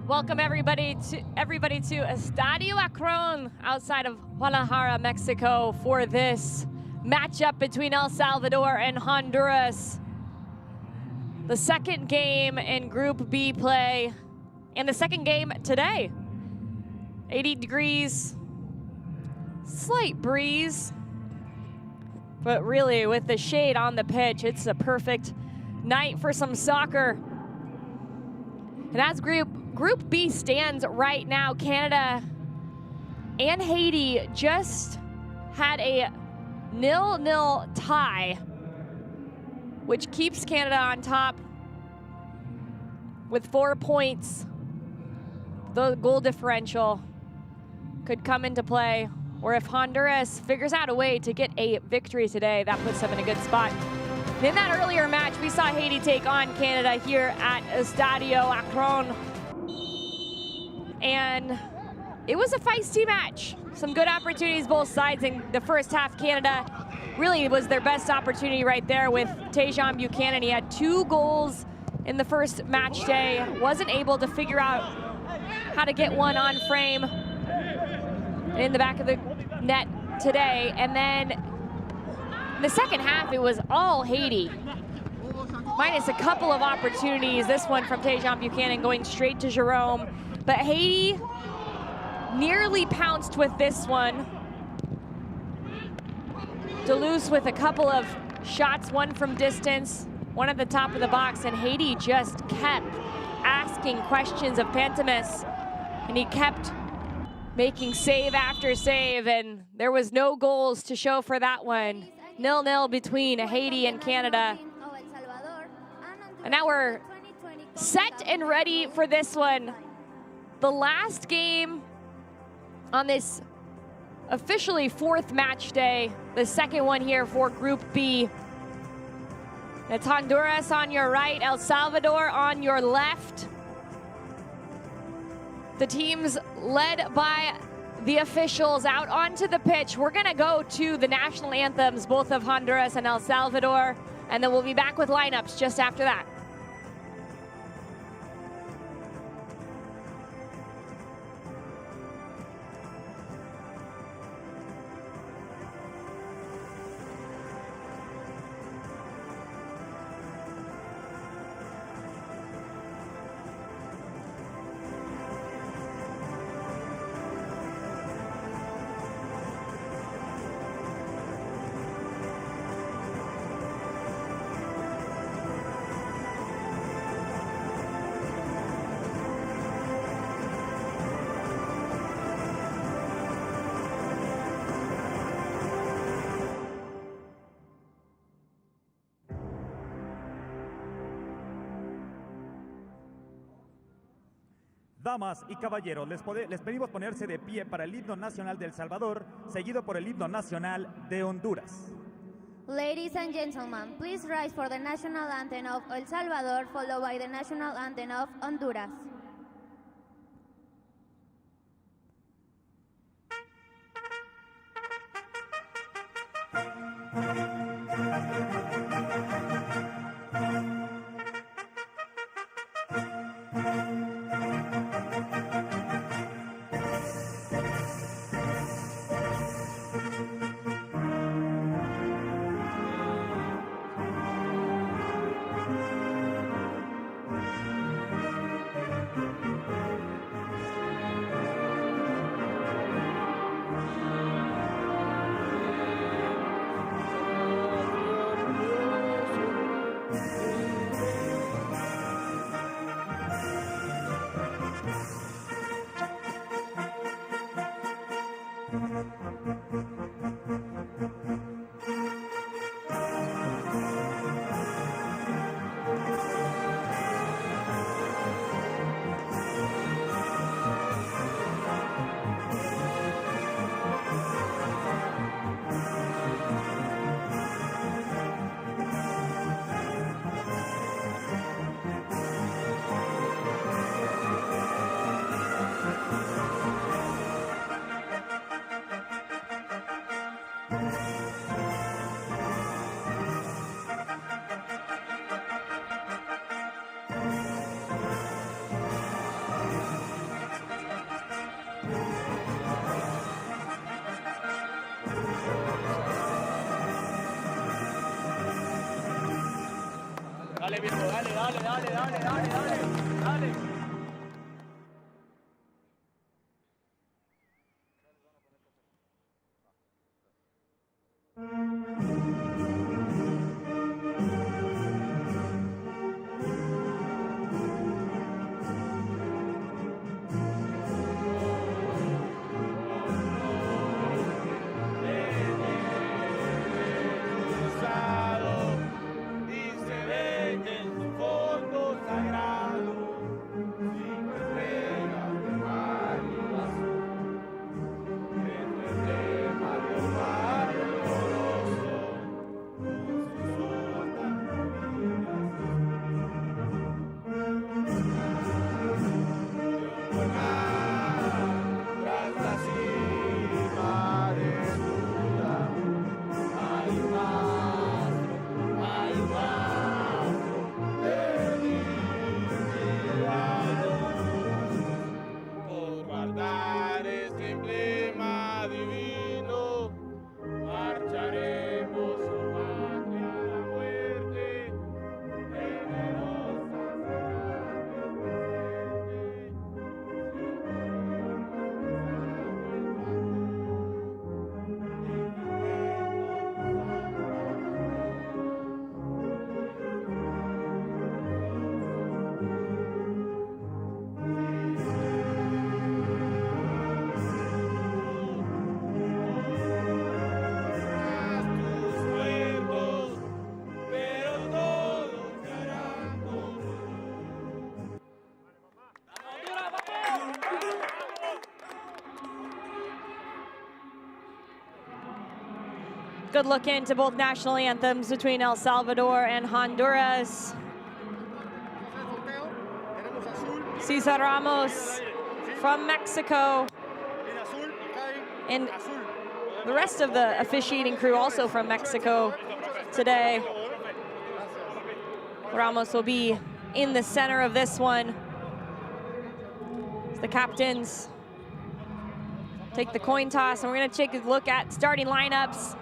Welcome everybody to Estadio Akron outside of Guadalajara, Mexico for this matchup between El Salvador and Honduras. The second game in Group B play and the second game today. 80 degrees, slight breeze, but really with the shade on the pitch, it's a perfect night for some soccer. And as Group B stands right now, Canada and Haiti just had a 0-0 tie, which keeps Canada on top with 4 points. The goal differential could come into play, or if Honduras figures out a way to get a victory today, that puts them in a good spot. In that earlier match, we saw Haiti take on Canada here at Estadio Akron. And it was a feisty match. Some good opportunities both sides in the first half. Canada really was their best opportunity right there with Tejan Buchanan. He had 2 goals in the first match day. Wasn't able to figure out how to get one on frame in the back of the net today. And then in the second half, it was all Haiti. Minus a couple of opportunities. This one from Tejan Buchanan going straight to Jerome. But Haiti nearly pounced with this one. Deleuze with a couple of shots, one from distance, one at the top of the box, and Haiti just kept asking questions of Pantemis, and he kept making save after save, and there was no goals to show for that one. 0-0 between Haiti and Canada. And now we're set and ready for this one. The last game on this officially 4th match day, the second one here for Group B. It's Honduras on your right, El Salvador on your left. The teams led by the officials out onto the pitch. We're gonna go to the national anthems, both of Honduras and El Salvador, and then we'll be back with lineups just after that. Damas y caballeros, les pedimos ponerse de pie para el himno nacional de El Salvador, seguido por el himno nacional de Honduras. Ladies and gentlemen, please rise for the national anthem of El Salvador, followed by the national anthem of Honduras. Good look into both national anthems between El Salvador and Honduras. Cesar Ramos from Mexico. And the rest of the officiating crew also from Mexico today. Ramos will be in the center of this one. The captains take the coin toss, and we're going to take a look at starting lineups.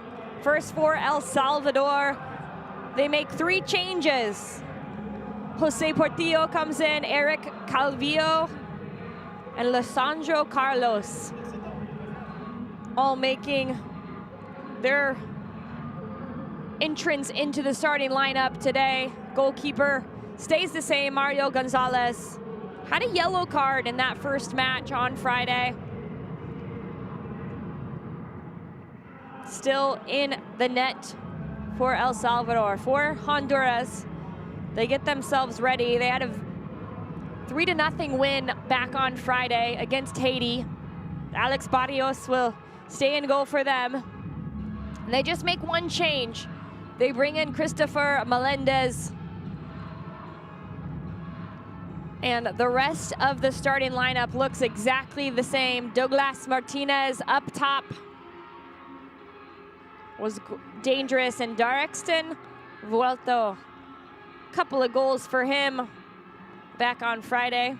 First for El Salvador, they make 3 changes. Jose Portillo comes in, Eric Calvillo, and Lisandro Carlos, all making their entrance into the starting lineup today. Goalkeeper stays the same, Mario Gonzalez. Had a yellow card in that first match on Friday. Still in the net for El Salvador. For Honduras, they get themselves ready. They had a 3-0 win back on Friday against Haiti. Alex Barrios will stay in goal for them. And they just make one change. They bring in Christopher Melendez. And the rest of the starting lineup looks exactly the same. Douglas Martinez up top was dangerous, and Darexton Vuelto, couple of goals for him back on Friday.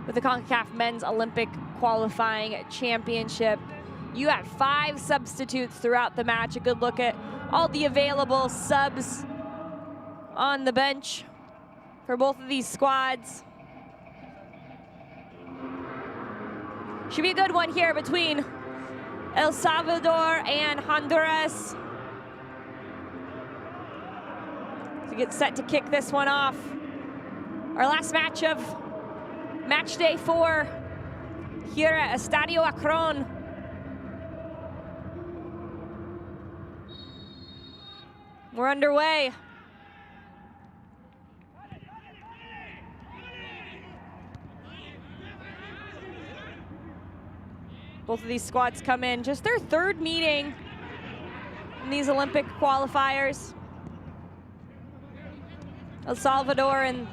With the Concacaf Men's Olympic Qualifying Championship, you had 5 substitutes throughout the match. A good look at all the available subs on the bench for both of these squads. Should be a good one here between El Salvador and Honduras. To get set to kick this one off. Our last match of match day 4 here at Estadio Akron. We're underway. Both of these squads come in just their 3rd meeting in these Olympic qualifiers. El Salvador in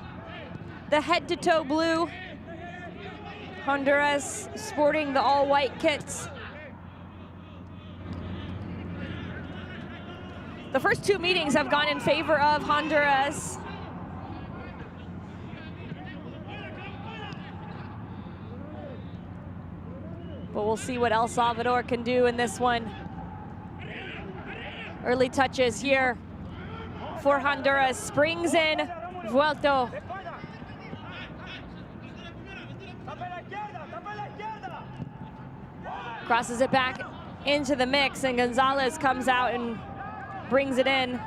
the head-to-toe blue. Honduras sporting the all-white kits. The first 2 meetings have gone in favor of Honduras. But we'll see what El Salvador can do in this one. Early touches here for Honduras. Springs in, Vuelto. Crosses it back into the mix, and Gonzalez comes out and brings it in.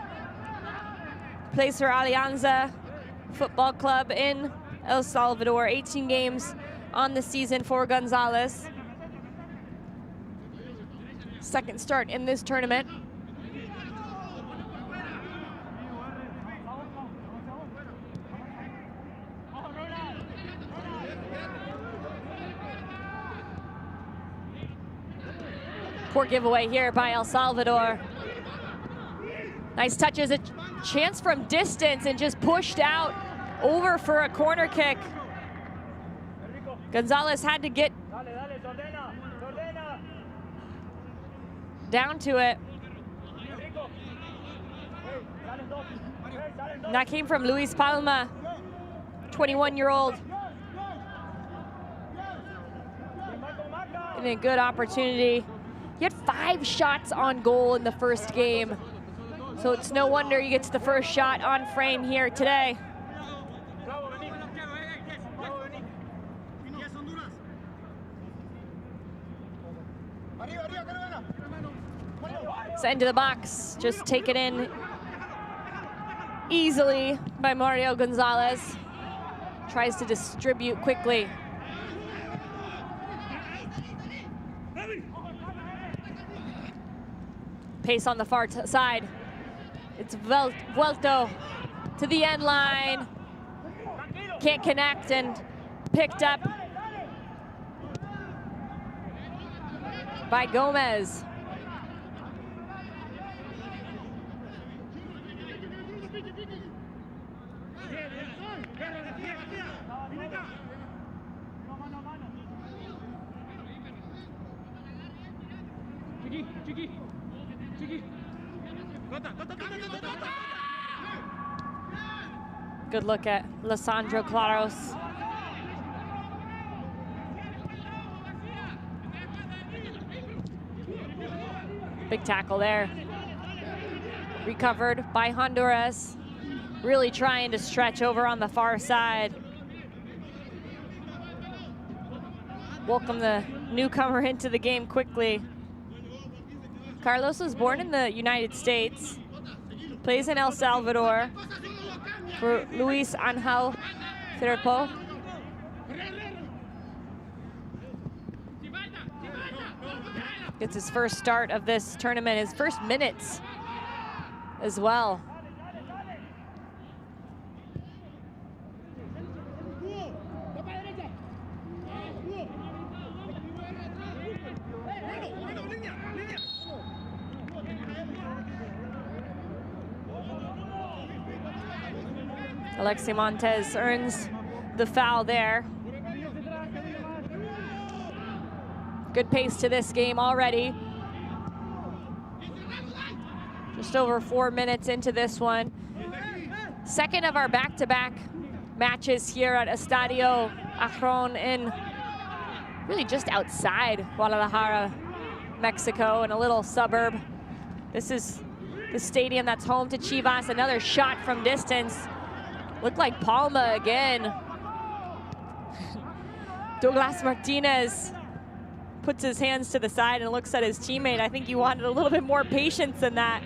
Plays for Alianza Football Club in El Salvador. 18 games on the season for Gonzalez. Second start in this tournament. Poor giveaway here by El Salvador. Nice touches, a chance from distance and just pushed out over for a corner kick. Gonzalez had to get down to it. And that came from Luis Palma, 21-year-old. And a good opportunity. He had 5 shots on goal in the first game. So it's no wonder he gets the first shot on frame here today. Send to the box, just take it in easily by Mario Gonzalez. Tries to distribute quickly. Pace on the far side. It's Vuelto to the end line. Can't connect, and picked up by Gomez. Good look at Lisandro Claros. Big tackle there. Recovered by Honduras. Really trying to stretch over on the far side. Welcome the newcomer into the game quickly. Carlos was born in the United States. Plays in El Salvador for Luis Angel Firpo. Gets his first start of this tournament, his first minutes as well. Alexi Montes earns the foul there. Good pace to this game already. Just over 4 minutes into this one. Second of our back-to-back matches here at Estadio Akron in really just outside Guadalajara, Mexico, in a little suburb. This is the stadium that's home to Chivas. Another shot from distance. Looked like Palma again. Douglas Martinez puts his hands to the side and looks at his teammate. I think he wanted a little bit more patience than that.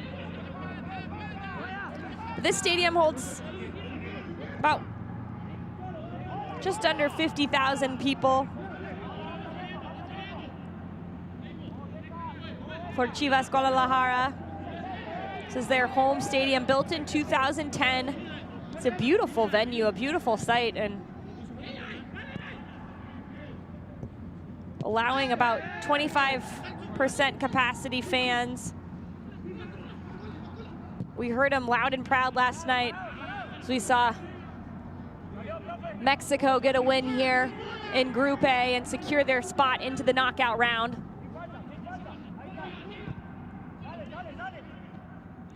But this stadium holds about just under 50,000 people for Chivas Guadalajara. This is their home stadium, built in 2010. It's a beautiful venue, a beautiful site, and allowing about 25% capacity fans. We heard them loud and proud last night as we saw Mexico get a win here in Group A and secure their spot into the knockout round.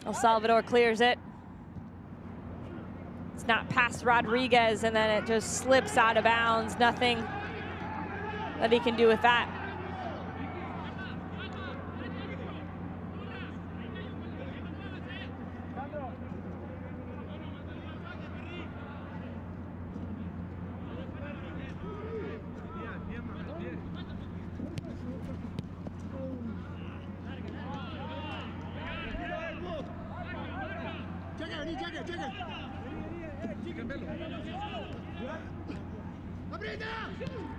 El Salvador clears it. It's not past Rodriguez, and then it just slips out of bounds. Nothing that he can do with that.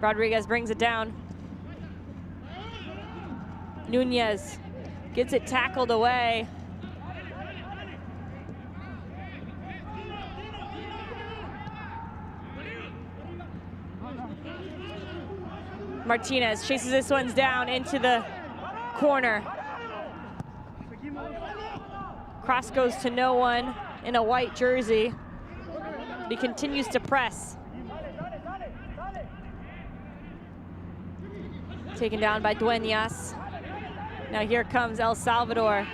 Rodriguez brings it down. Nunez gets it tackled away. Martinez chases this one down into the corner. Cross goes to no one in a white jersey. He continues to press. Taken down by Dueñas. Now here comes El Salvador.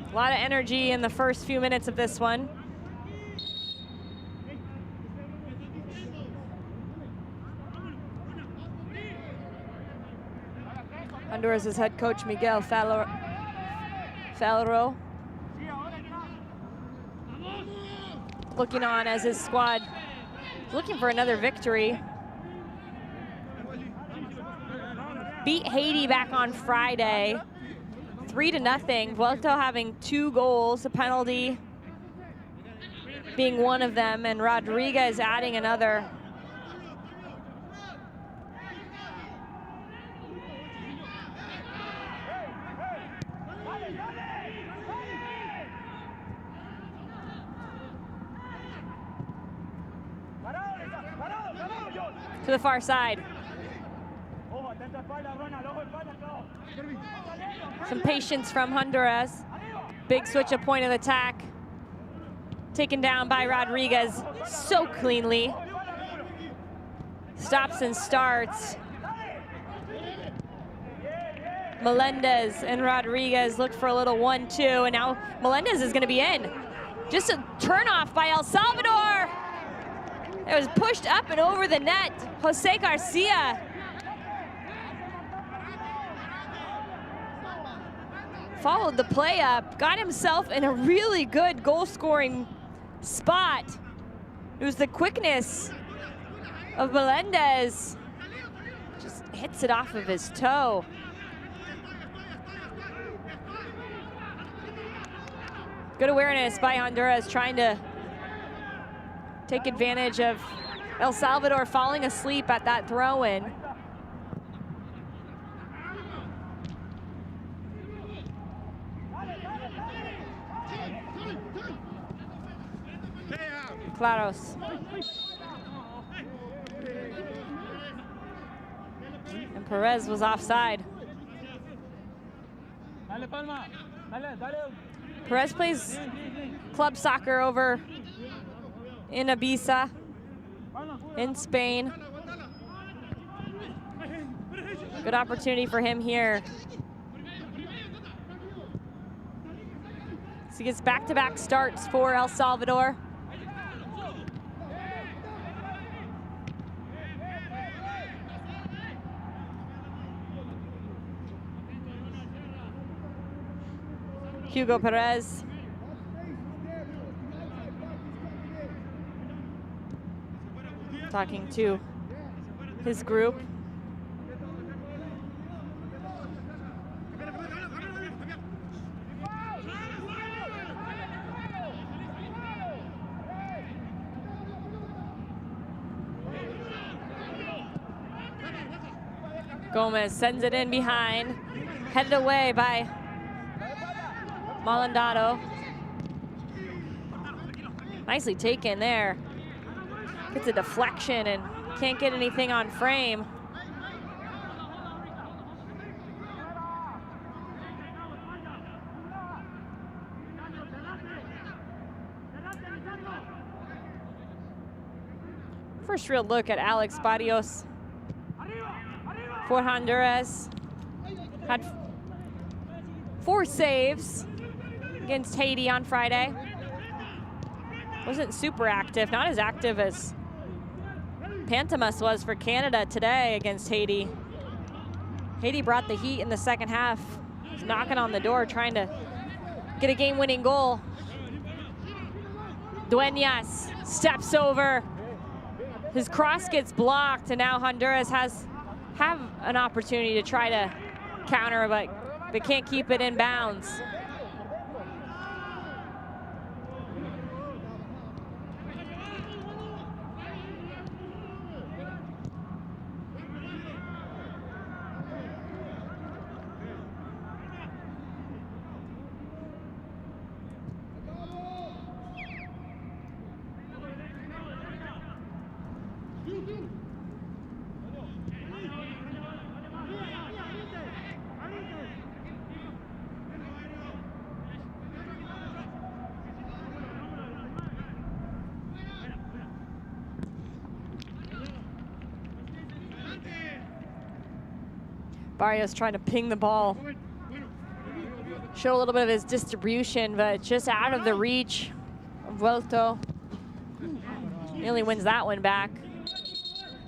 A lot of energy in the first few minutes of this one. Honduras' head coach Miguel Falero looking on as his squad looking for another victory. Beat Haiti back on Friday, 3-0. Vuelto having 2 goals, a penalty being one of them, and Rodriguez adding another. To the far side. Some patience from Honduras. Big switch of point of attack. Taken down by Rodriguez so cleanly. Stops and starts. Melendez and Rodriguez look for a little 1-2, and now Melendez is gonna be in. Just a turnoff by El Salvador. It was pushed up and over the net. Jose Garcia. Followed the play up, got himself in a really good goal-scoring spot. It was the quickness of Melendez. Just hits it off of his toe. Good awareness by Honduras, trying to take advantage of El Salvador falling asleep at that throw-in. Claros. And Perez was offside. Perez plays club soccer over in Ibiza, in Spain. Good opportunity for him here. So he gets back-to-back starts for El Salvador. Hugo Perez. Talking to his group. Gomez sends it in behind, headed away by Malandado. Nicely taken there. Gets a deflection and can't get anything on frame. First real look at Alex Barrios for Honduras. Had 4 saves against Haiti on Friday. Wasn't super active, not as active as Pantemas was for Canada today against Haiti. Haiti brought the heat in the second half. Was knocking on the door, trying to get a game-winning goal. Dueñas steps over. His cross gets blocked, and now Honduras has have an opportunity to try to counter, but they can't keep it in bounds. Barrios trying to ping the ball. Show a little bit of his distribution, but just out of the reach of Vuelto. Nearly wins that one back.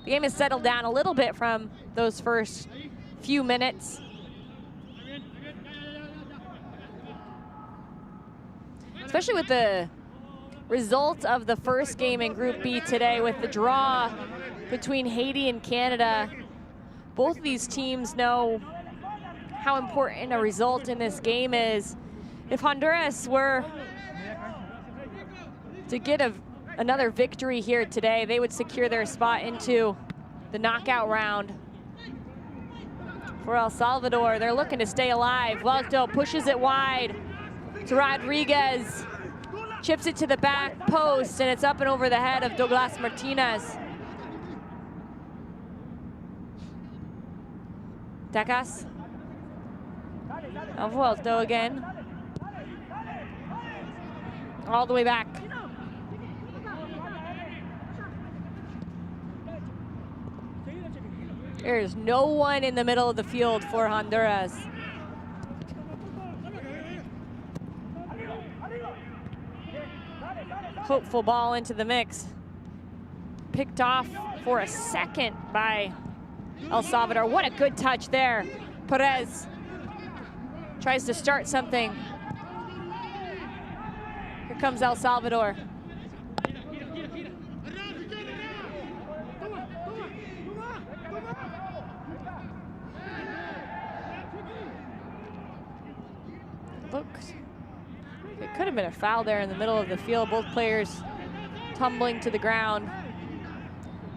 The game has settled down a little bit from those first few minutes. Especially with the result of the first game in Group B today, with the draw between Haiti and Canada. Both of these teams know how important a result in this game is. If Honduras were to get another victory here today, they would secure their spot into the knockout round. For El Salvador, they're looking to stay alive. Vuelto pushes it wide to Rodriguez. Chips it to the back post, and it's up and over the head of Douglas Martinez. Tecas. Vuelto again. All the way back. There's no one in the middle of the field for Honduras. Hopeful ball into the mix. Picked off for a second by El Salvador. What a good touch there. Perez tries to start something. Here comes El Salvador. Looked, it could have been a foul there in the middle of the field. Both players tumbling to the ground,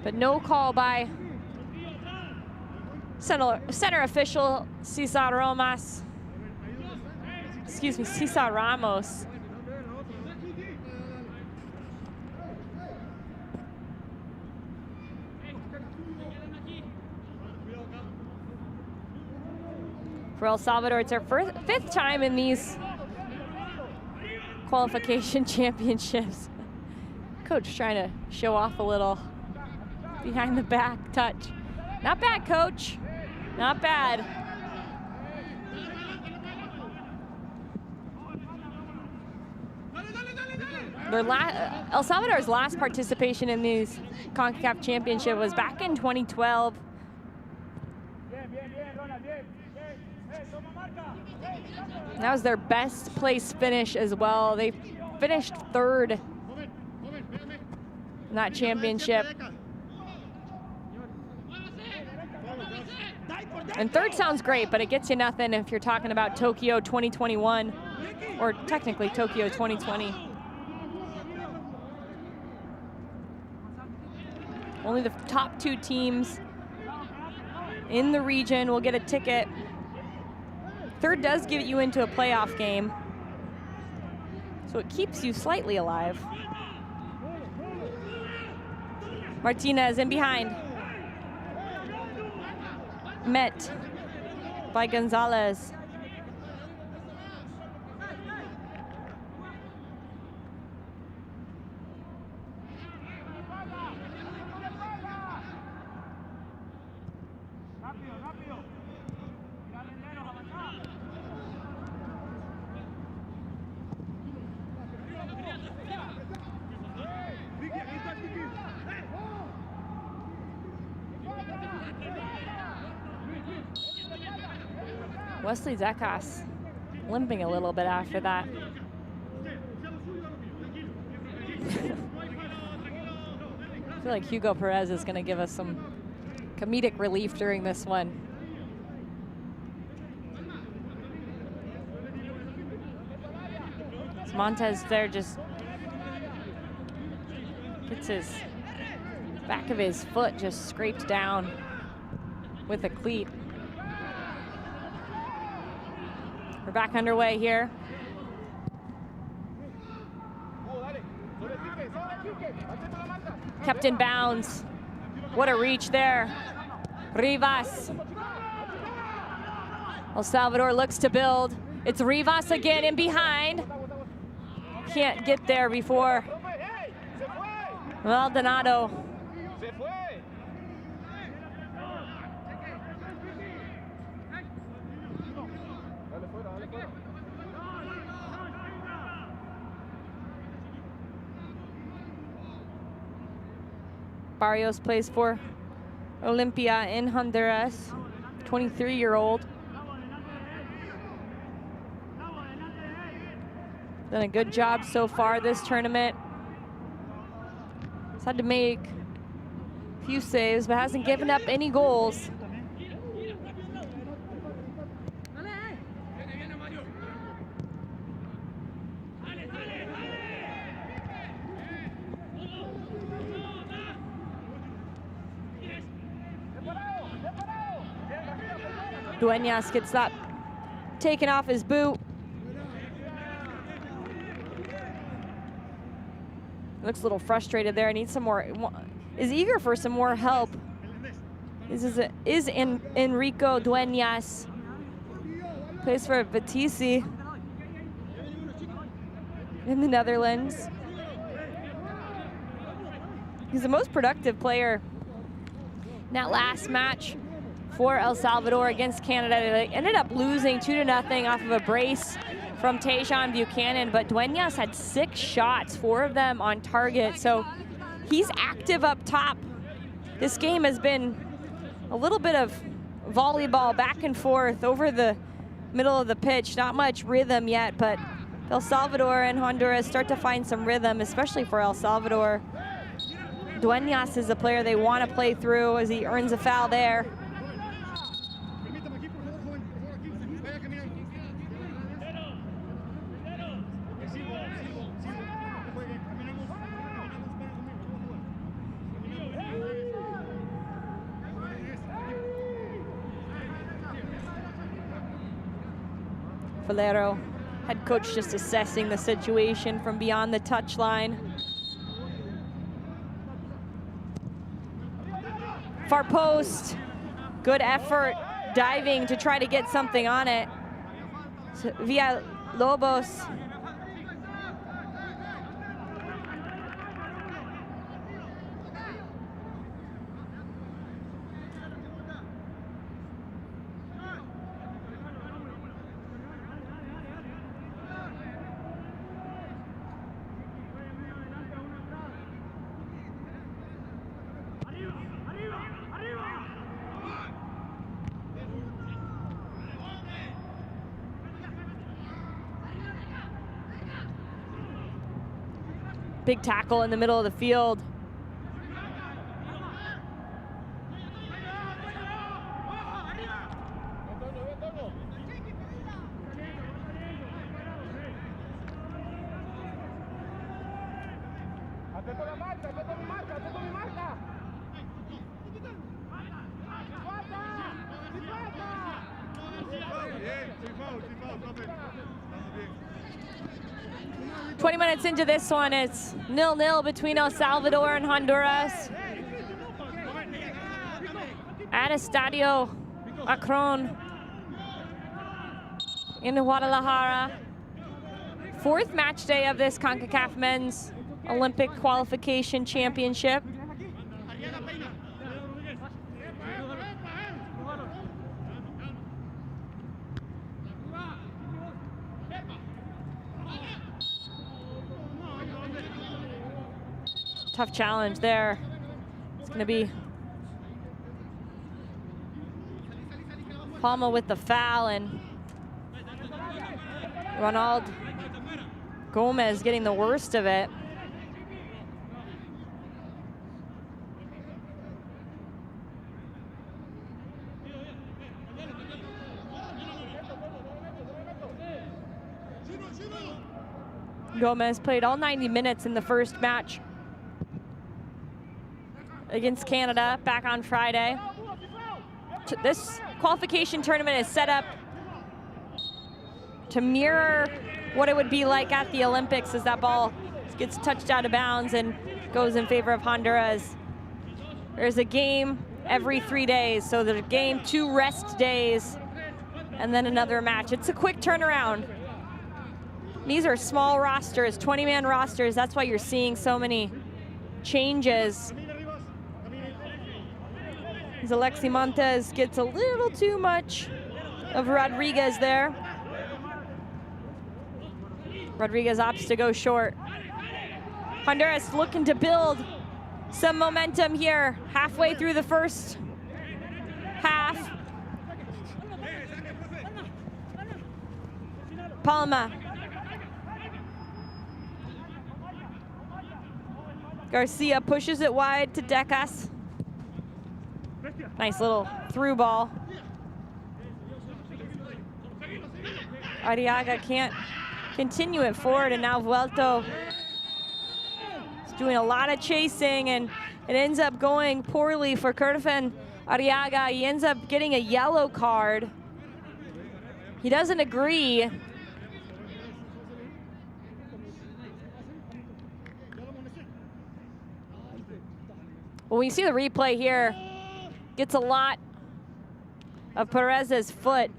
but no call by center official Cesar Ramos. Excuse me, Cesar Ramos. For El Salvador, it's their fifth time in these qualification championships. Coach trying to show off a little behind the back touch. Not bad, coach. Not bad. El Salvador's last participation in these Concacaf championship was back in 2012. That was their best place finish as well. They finished third in that championship. And third sounds great, but it gets you nothing if you're talking about Tokyo 2021, or technically Tokyo 2020. Only the top two teams in the region will get a ticket. Third does get you into a playoff game, so it keeps you slightly alive. Martinez in behind. Met by Gonzalez. Wesley Zekas limping a little bit after that. I feel like Hugo Perez is going to give us some comedic relief during this one. Montez there just gets his back of his foot just scraped down with a cleat. We're back underway here. Kept in bounds. What a reach there. Rivas. El Salvador looks to build. It's Rivas again in behind. Can't get there before Maldonado. Barrios plays for Olympia in Honduras, 23-year-old. Done a good job so far this tournament. He's had to make a few saves, but hasn't given up any goals. Dueñas gets that taken off his boot. Looks a little frustrated there. Needs some more. Is eager for some more help. This is Enrico Dueñas. Plays for Vitesse in the Netherlands. He's the most productive player in that last match for El Salvador against Canada. They ended up losing 2-0 off of a brace from Tajon Buchanan, but Dueñas had 6 shots, 4 of them on target, so he's active up top. This game has been a little bit of volleyball back and forth over the middle of the pitch. Not much rhythm yet, but El Salvador and Honduras start to find some rhythm, especially for El Salvador. Dueñas is the player they want to play through as he earns a foul there. Valero, head coach, just assessing the situation from beyond the touchline. Far post, good effort, diving to try to get something on it. So Villalobos. Big tackle in the middle of the field. Into this one, it's 0-0 between El Salvador and Honduras at Estadio Akron in Guadalajara. 4th match day of this Concacaf Men's Olympic Qualification Championship. Tough challenge there. It's going to be Palma with the foul, and Ronald Gomez getting the worst of it. Gomez played all 90 minutes in the first match against Canada back on Friday. This qualification tournament is set up to mirror what it would be like at the Olympics as that ball gets touched out of bounds and goes in favor of Honduras. There's a game every 3 days, so there's a game, 2 rest days, and then another match. It's a quick turnaround. These are small rosters, 20-man rosters. That's why you're seeing so many changes. As Alexi Montes gets a little too much of Rodriguez there. Rodriguez opts to go short. Honduras looking to build some momentum here, halfway through the first half. Palma. Garcia pushes it wide to Decas. Nice little through ball. Arriaga can't continue it forward, and now Vuelto is doing a lot of chasing, and it ends up going poorly for Kerfen Arriaga. He ends up getting a yellow card. He doesn't agree. Well, when you see the replay here, gets a lot of Perez's foot.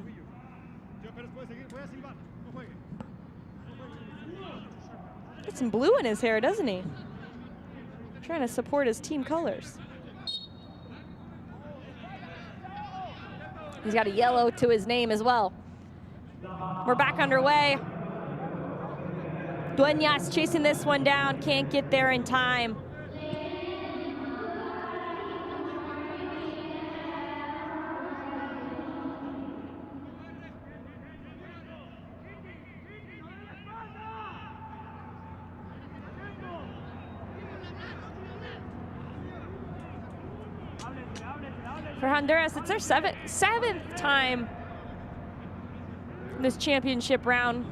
Gets some blue in his hair, doesn't he? Trying to support his team colors. He's got a yellow to his name as well. We're back underway. Dueñas chasing this one down, can't get there in time. For Honduras, it's their seventh time in this championship round.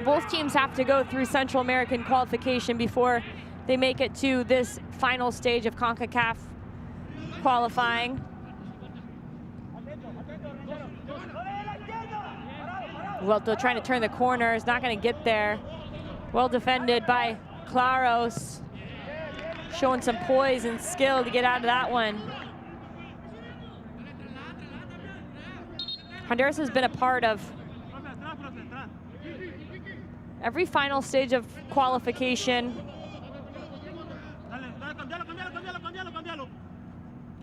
Both teams have to go through Central American qualification before they make it to this final stage of Concacaf qualifying. Vuelto trying to turn the corner, is not going to get there. Well defended by Claros, showing some poise and skill to get out of that one. Honduras has been a part of every final stage of qualification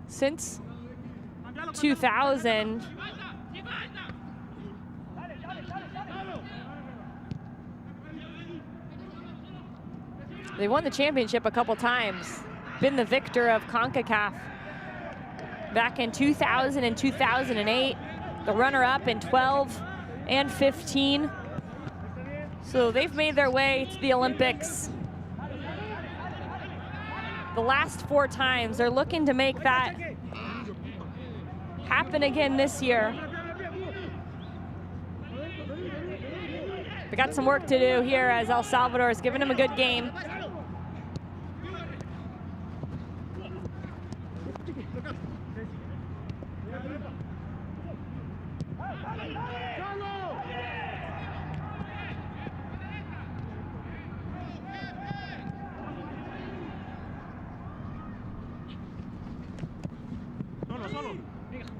since 2000. They won the championship a couple times, been the victor of Concacaf back in 2000 and 2008. The runner-up in 12 and 15. So they've made their way to the Olympics the last 4 times. They're looking to make that happen again this year. We got some work to do here as El Salvador is giving them a good game.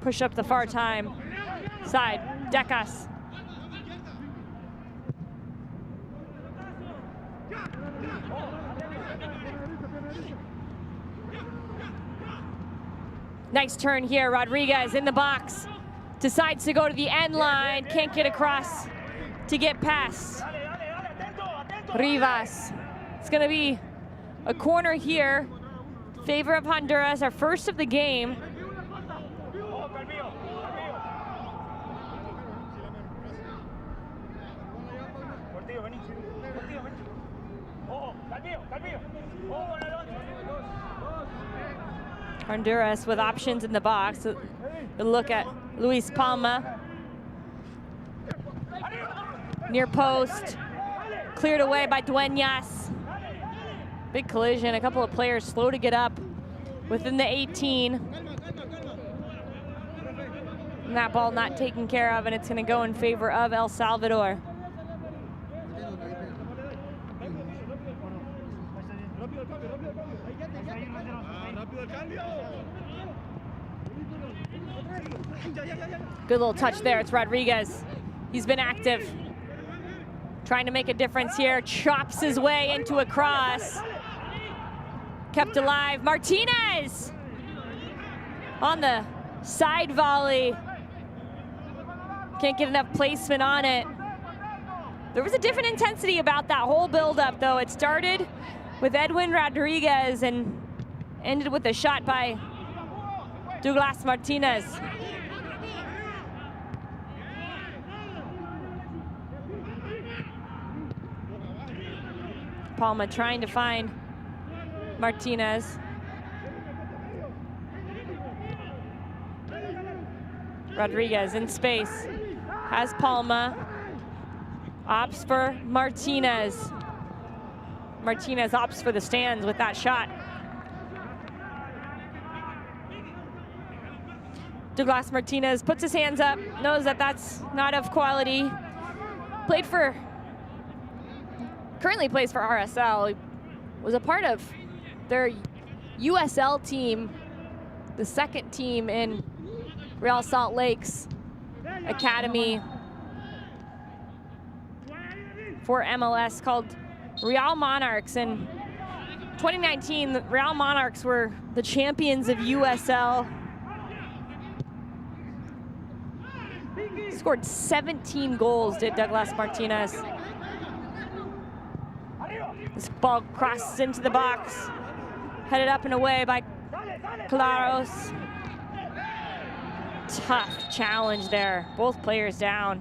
Push up the far time side, Decas. Nice turn here, Rodriguez in the box. Decides to go to the end line, can't get across to get past Rivas. It's gonna be a corner here, favor of Honduras, our first of the game. Honduras with options in the box. A look at Luis Palma. Near post. Cleared away by Dueñas. Big collision, a couple of players slow to get up within the 18. And that ball not taken care of, and it's gonna go in favor of El Salvador. Good little touch there, it's Rodriguez. He's been active. Trying to make a difference here, chops his way into a cross. Kept alive, Martinez! On the side volley. Can't get enough placement on it. There was a different intensity about that whole build-up, though. It started with Edwin Rodriguez and ended with a shot by Douglas Martinez. Palma trying to find Martinez. Rodriguez in space, has Palma, opts for Martinez. Martinez opts for the stands with that shot. Douglas Martinez puts his hands up, knows that that's not of quality. Currently plays for RSL. He was a part of their USL team, the second team in Real Salt Lake's academy for MLS called Real Monarchs. In 2019, the Real Monarchs were the champions of USL. Scored 17 goals, did Douglas Martinez. This ball crosses into the box, headed up and away by Claros. Tough challenge there, both players down.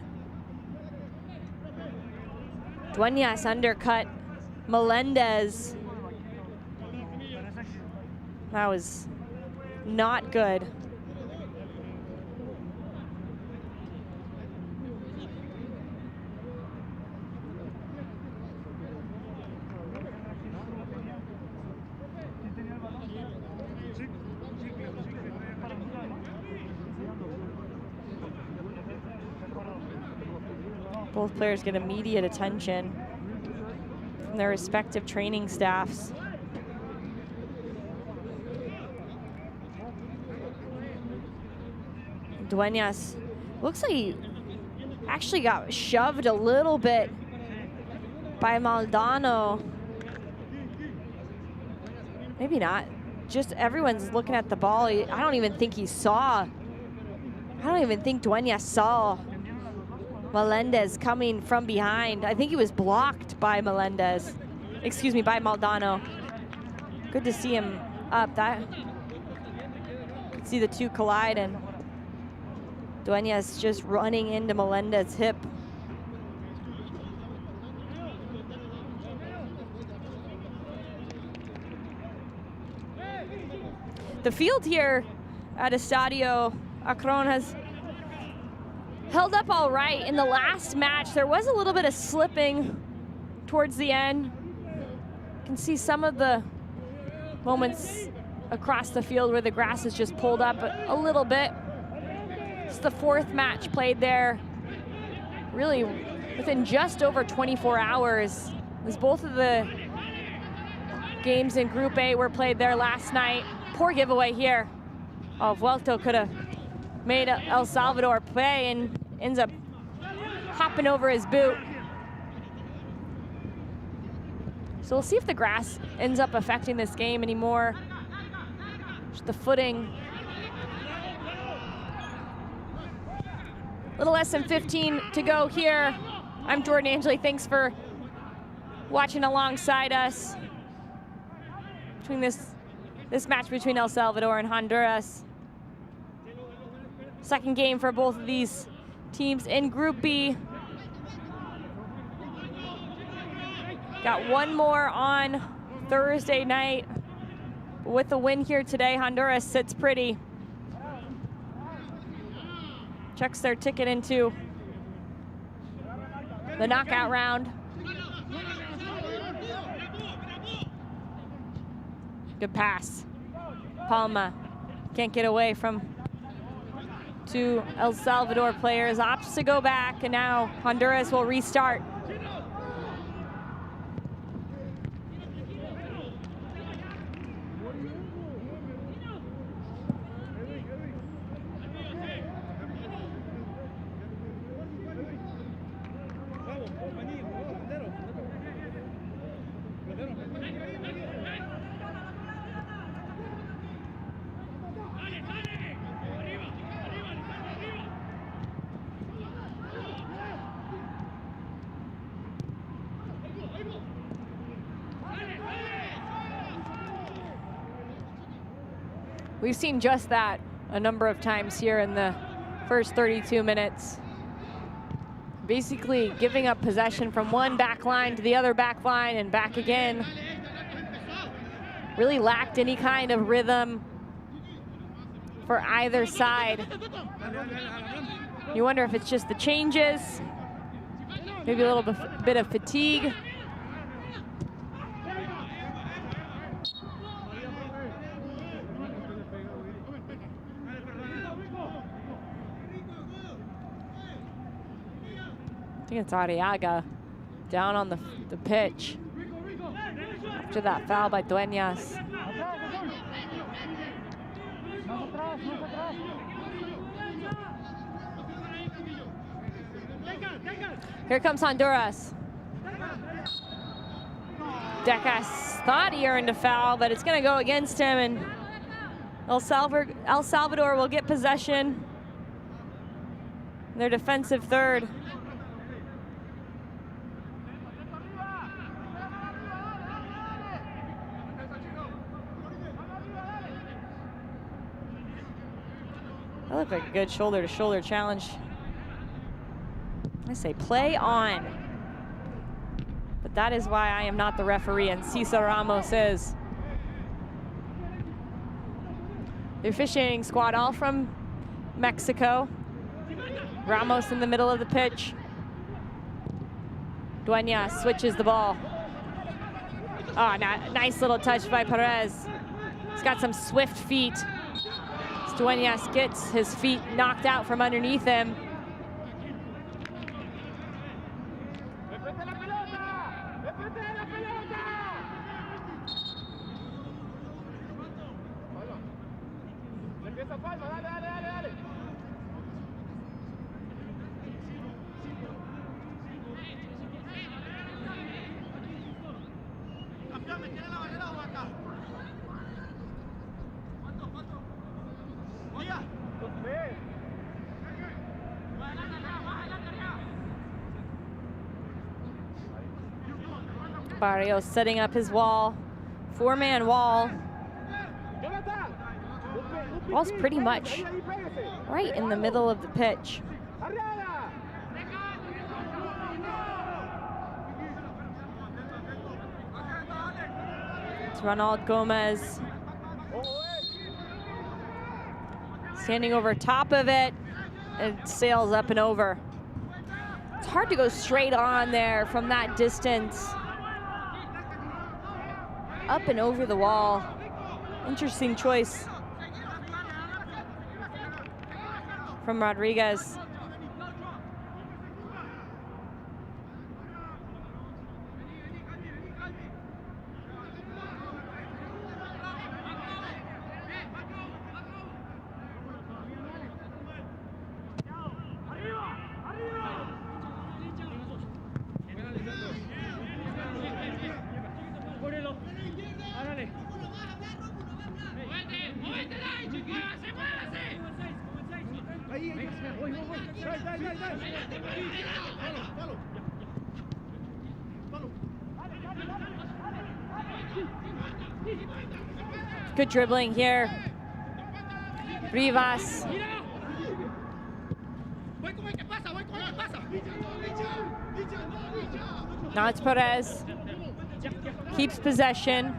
Dueñas undercut Melendez. That was not good. Both players get immediate attention from their respective training staffs. Dueñas looks like he actually got shoved a little bit by Maldonado. Maybe not. Just everyone's looking at the ball. I don't even think Dueñas saw Melendez coming from behind. I think he was blocked by Melendez. Excuse me, by Maldonado. Good to see him up. Could see the two collide, and Dueñas just running into Melendez's hip. The field here at Estadio Akron has held up all right. In the last match, there was a little bit of slipping towards the end. You can see some of the moments across the field where the grass is just pulled up a little bit. It's the fourth match played there, really within just over 24 hours. As both of the games in Group A were played there last night. Poor giveaway here. Oh, Vuelto could have made El Salvador play and ends up hopping over his boot. So we'll see if the grass ends up affecting this game anymore. Just the footing. Little less than 15 to go here. I'm Jordan Angeli. Thanks for watching alongside us between this match between El Salvador and Honduras. Second game for both of these teams in Group B. Got one more on Thursday night. With the win here today, Honduras sits pretty. Checks their ticket into the knockout round. Good pass. Palma can't get away from two El Salvador players. Opts to go back, and now Honduras will restart. We've seen just that a number of times here in the first 32 minutes. Basically giving up possession from one back line to the other back line and back again. Really lacked any kind of rhythm for either side. You wonder if it's just the changes, maybe a little bit of fatigue. I think it's Arriaga down on the pitch after that foul by Dueñas. Here comes Honduras. Decas thought he earned a foul, but it's gonna go against him, and El Salvador will get possession. Their defensive third. That looked like a good shoulder-to-shoulder challenge. I say play on. But that is why I am not the referee, and Cesar Ramos is. The officiating squad all from Mexico. Ramos in the middle of the pitch. Dueñas switches the ball. Oh, nice little touch by Perez. He's got some swift feet. Dueñas gets his feet knocked out from underneath him. Barrios setting up his wall, four-man wall. Wall's pretty much right in the middle of the pitch. It's Ronald Gomez standing over top of it, and it sails up and over. It's hard to go straight on there from that distance. Up and over the wall. Interesting choice from Rodriguez. Good dribbling here. Rivas. Now it's Perez. Keeps possession.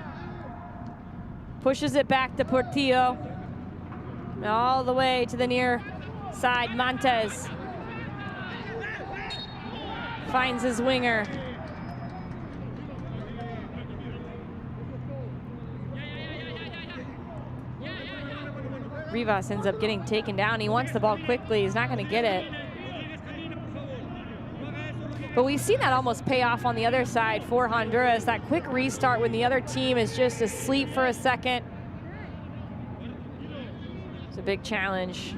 Pushes it back to Portillo. All the way to the near side, Montes. Finds his winger. Rivas ends up getting taken down. He wants the ball quickly. He's not going to get it. But we've seen that almost pay off on the other side for Honduras. That quick restart when the other team is just asleep for a second. It's a big challenge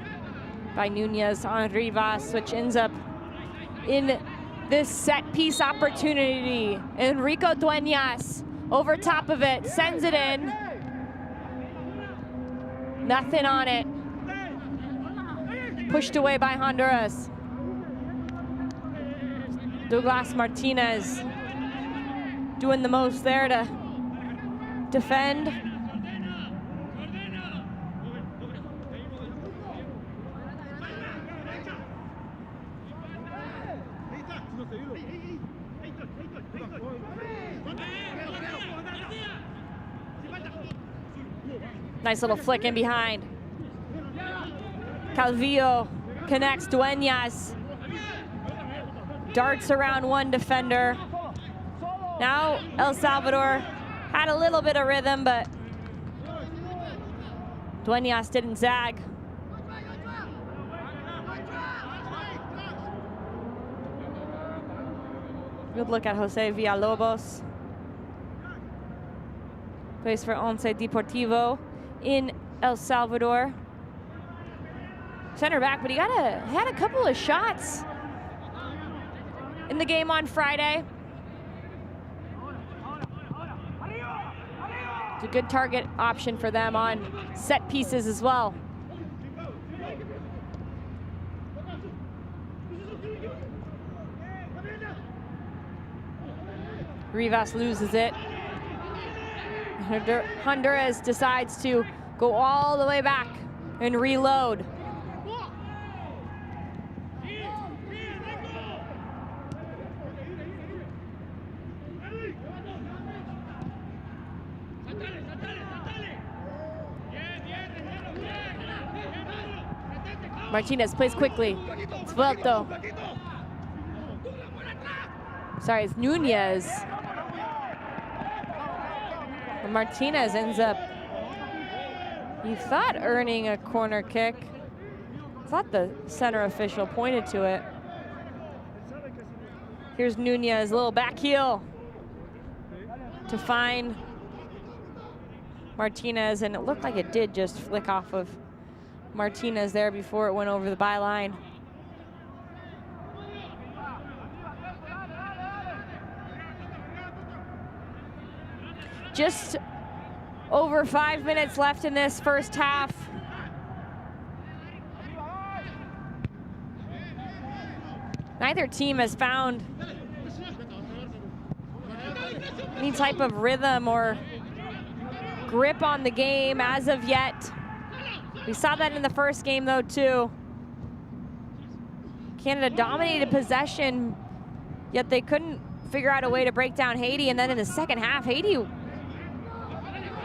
by Nunez on Rivas, which ends up in this set piece opportunity. Enrico Dueñas over top of it, sends it in. Nothing on it. Pushed away by Honduras. Douglas Martinez doing the most there to defend. Nice little flick in behind. Calvillo connects Dueñas. Darts around one defender. Now El Salvador had a little bit of rhythm, but Dueñas didn't zag. Good look at Jose Villalobos. Plays for Once Deportivo in El Salvador. Center back, but he had a couple of shots in the game on Friday. It's a good target option for them on set pieces as well. Rivas loses it. Honduras decides to go all the way back and reload. Martinez plays quickly. It's Vuelto. Sorry, it's Nunez. And Martinez ends up, he thought earning a corner kick. I thought the center official pointed to it. Here's Nunez, a little back heel to find Martinez, and it looked like it did just flick off of Martinez there before it went over the byline. Just over 5 minutes left in this first half. Neither team has found any type of rhythm or grip on the game as of yet. We saw that in the first game though too. Canada dominated possession, yet they couldn't figure out a way to break down Haiti. And then in the second half, Haiti,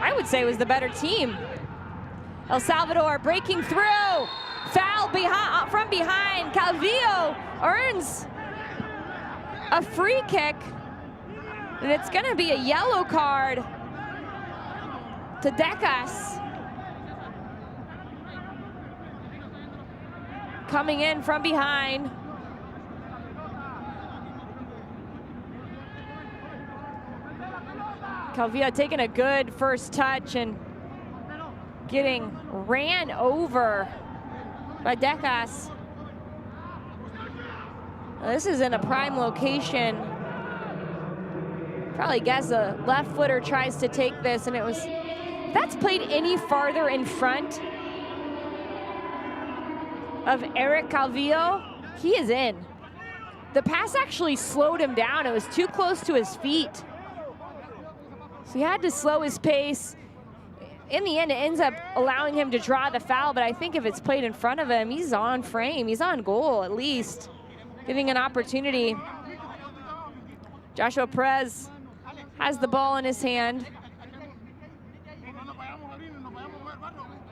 I would say, was the better team. El Salvador breaking through. Foul from behind. Calvillo earns a free kick. And it's gonna be a yellow card to Decas. Coming in from behind. Calvillo taking a good first touch and getting ran over by Decas. This is in a prime location. Probably guess a left footer tries to take this, and it was, if that's played any farther in front of Eric Calvillo, he is in. The pass actually slowed him down. It was too close to his feet. So he had to slow his pace. In the end, it ends up allowing him to draw the foul, but I think if it's played in front of him, he's on frame. He's on goal, at least, getting an opportunity. Joshua Perez has the ball in his hand.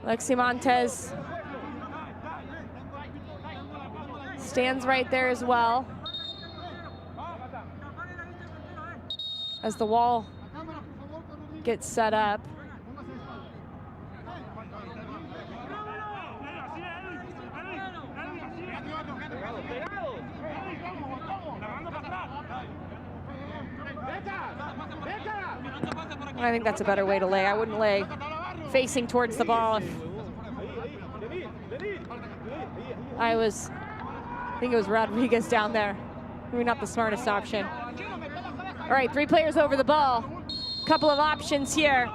Alexi Montes stands right there as well. As the wall gets set up. I think that's a better way to lay. I wouldn't lay facing towards the ball. I think it was Rodriguez down there. Maybe not the smartest option. All right, 3 players over the ball. Couple of options here.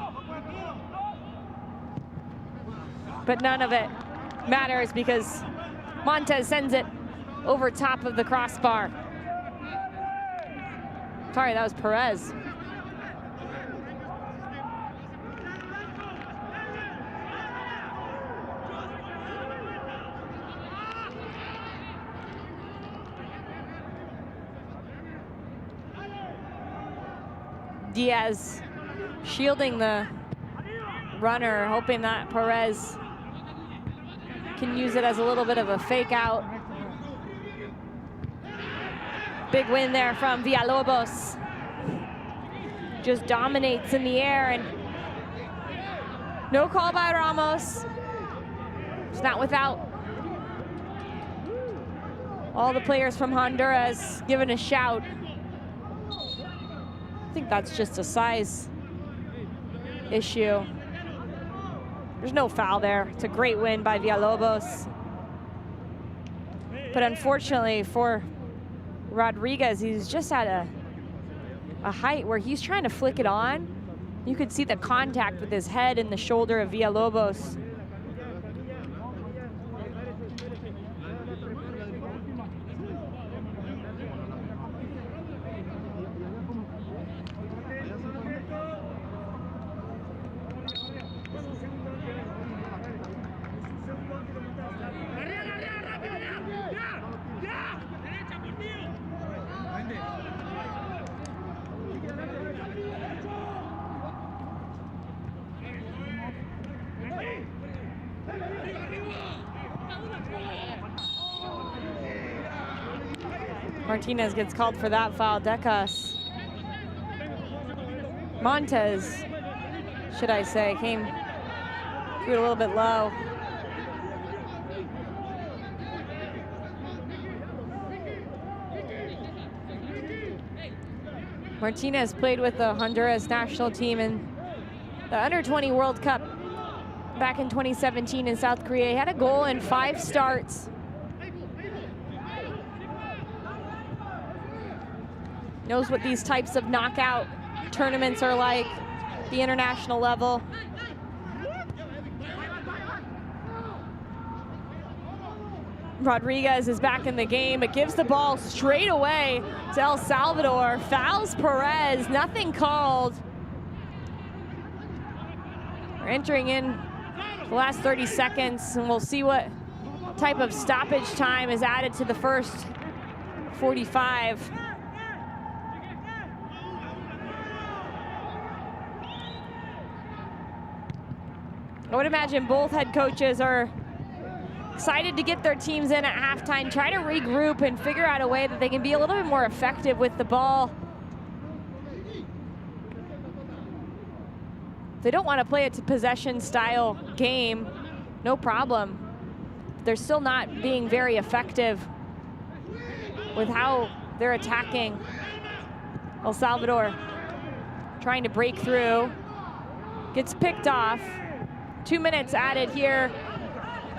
But none of it matters because Montez sends it over top of the crossbar. Sorry, that was Perez. Diaz shielding the runner, hoping that Perez can use it as a little bit of a fake out. Big win there from Villalobos. Just dominates in the air, and no call by Ramos. It's not without all the players from Honduras giving a shout. I think that's just a size issue. There's no foul there. It's a great win by Villalobos. But unfortunately for Rodriguez, he's just at a height where he's trying to flick it on. You could see the contact with his head and the shoulder of Villalobos. Martinez gets called for that foul. Decas. Montez, should I say, came through it a little bit low. Martinez played with the Honduras national team in the Under-20 World Cup back in 2017 in South Korea. He had a goal in 5 starts. Knows what these types of knockout tournaments are like, the international level. Rodriguez is back in the game, but gives the ball straight away to El Salvador. Fouls Perez, nothing called. We're entering in the last 30 seconds, and we'll see what type of stoppage time is added to the first 45. I would imagine both head coaches are excited to get their teams in at halftime, try to regroup and figure out a way that they can be a little bit more effective with the ball. If they don't want to play a possession style game, no problem. They're still not being very effective with how they're attacking. El Salvador trying to break through, gets picked off. 2 minutes added here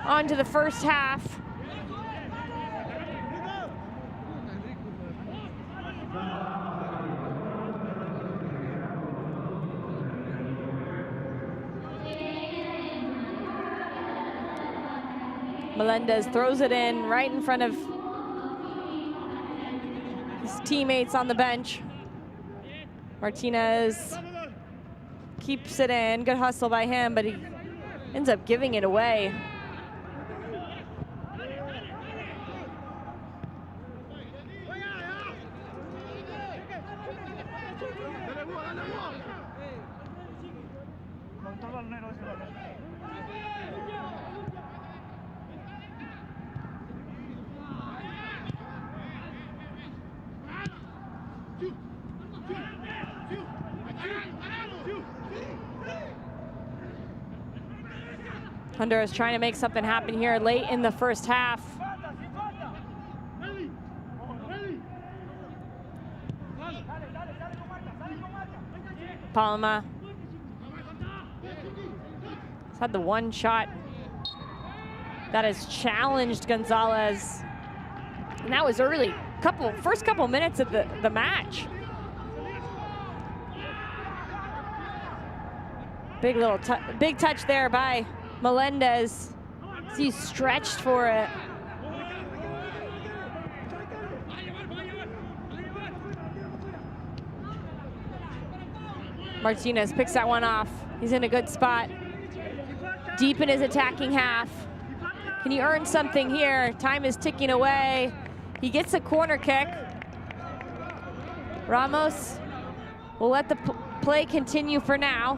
onto the first half. Melendez throws it in right in front of his teammates on the bench. Martinez keeps it in. Good hustle by him, but he ends up giving it away. Honduras trying to make something happen here late in the first half. Palma. He's had the one shot that has challenged Gonzalez. And that was early, first couple minutes of the match. Big touch there by Melendez. He's stretched for it. Martinez picks that one off. He's in a good spot. Deep in his attacking half. Can he earn something here? Time is ticking away. He gets a corner kick. Ramos will let the play continue for now.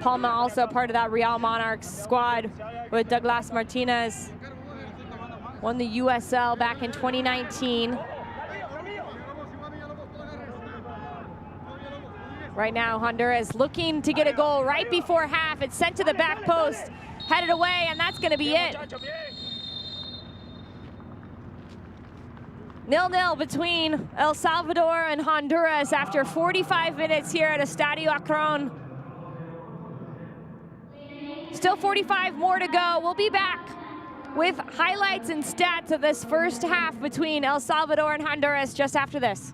Palma also part of that Real Monarchs squad with Douglas Martinez. Won the USL back in 2019. Right now, Honduras looking to get a goal right before half. It's sent to the back post, headed away, and that's gonna be it. 0-0 between El Salvador and Honduras after 45 minutes here at Estadio Akron. Still 45 more to go. We'll be back with highlights and stats of this first half between El Salvador and Honduras just after this.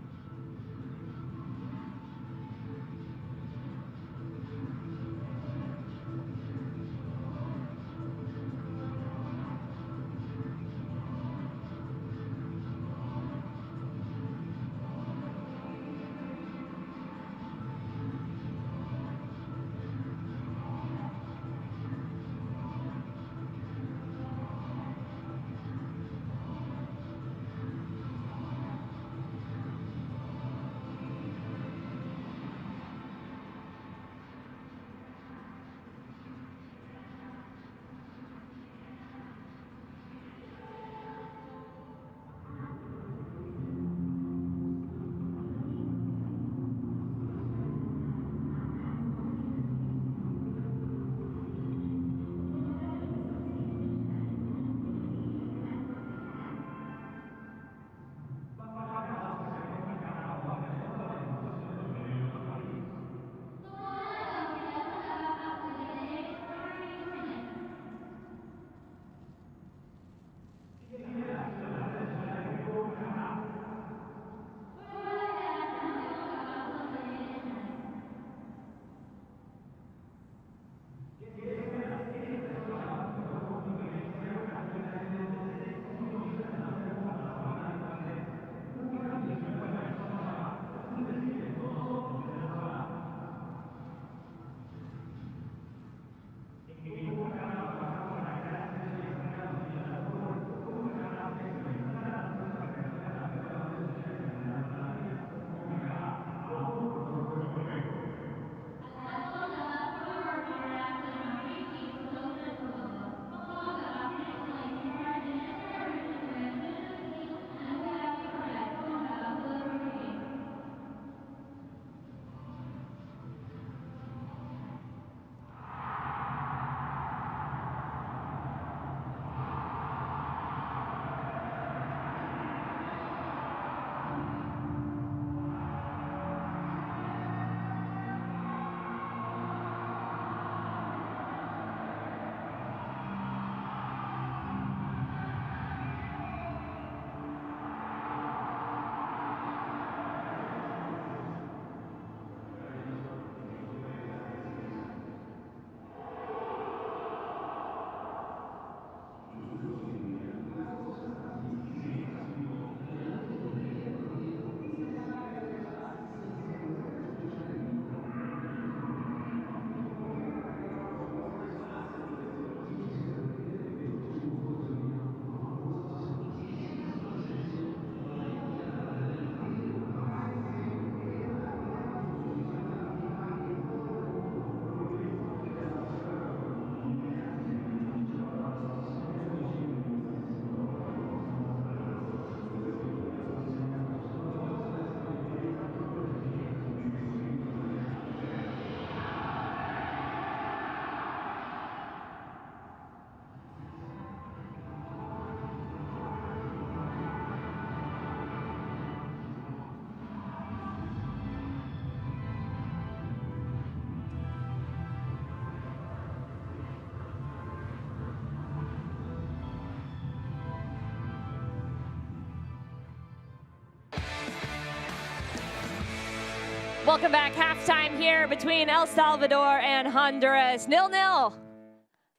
Welcome back. Halftime here between El Salvador and Honduras. 0-0.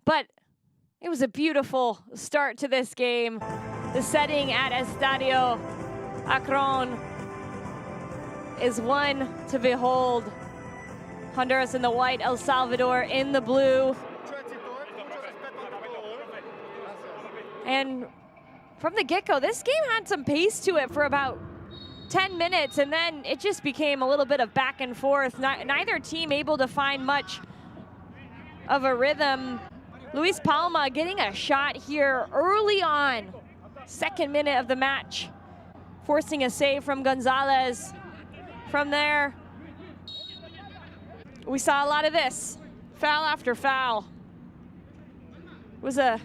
But it was a beautiful start to this game. The setting at Estadio Akron is one to behold. Honduras in the white, El Salvador in the blue. And from the get-go, this game had some pace to it for about 10 minutes, and then it just became a little bit of back and forth. Neither team able to find much of a rhythm. Luis Palma getting a shot here early on, second minute of the match, forcing a save from Gonzalez. From there, we saw a lot of this, foul after foul. It was a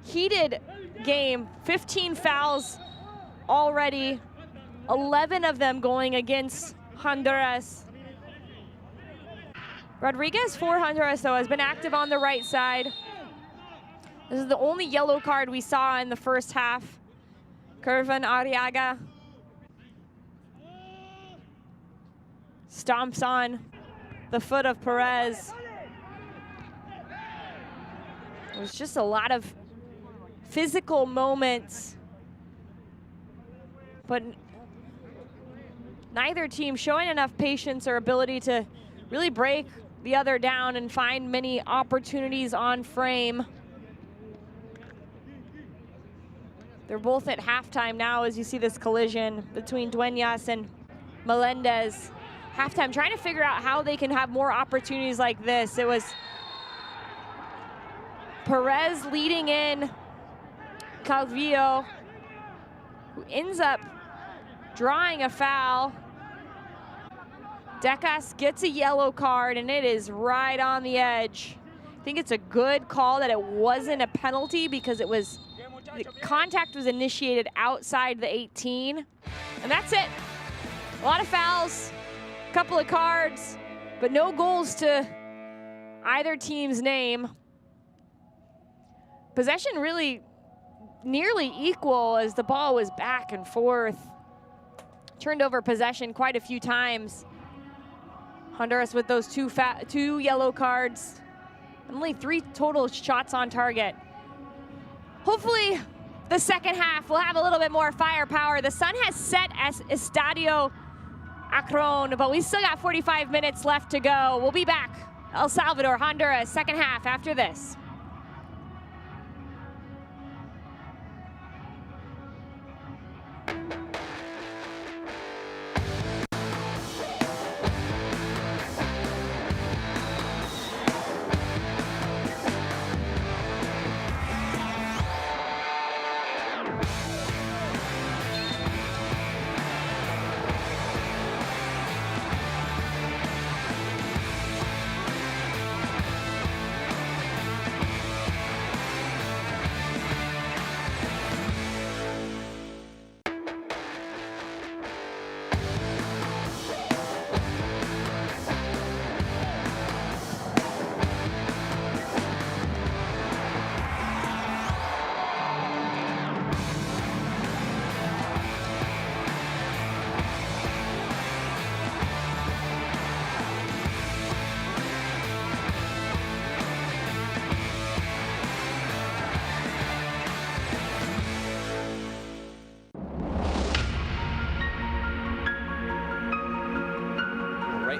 heated game, 15 fouls already, 11 of them going against Honduras. Rodriguez for Honduras, though, has been active on the right side. This is the only yellow card we saw in the first half. Kervin Arriaga stomps on the foot of Perez. It was just a lot of physical moments, but neither team showing enough patience or ability to really break the other down and find many opportunities on frame. They're both at halftime now as you see this collision between Dueñas and Melendez. Halftime, trying to figure out how they can have more opportunities like this. It was Perez leading in Calvillo, who ends up drawing a foul. Decas gets a yellow card, and it is right on the edge. I think it's a good call that it wasn't a penalty because it was, the contact was initiated outside the 18. And that's it. A lot of fouls, a couple of cards, but no goals to either team's name. Possession really nearly equal as the ball was back and forth. Turned over possession quite a few times. Honduras with those two yellow cards. Only 3 total shots on target. Hopefully the second half will have a little bit more firepower. The sun has set at Estadio Akron, but we still got 45 minutes left to go. We'll be back. El Salvador, Honduras, second half after this.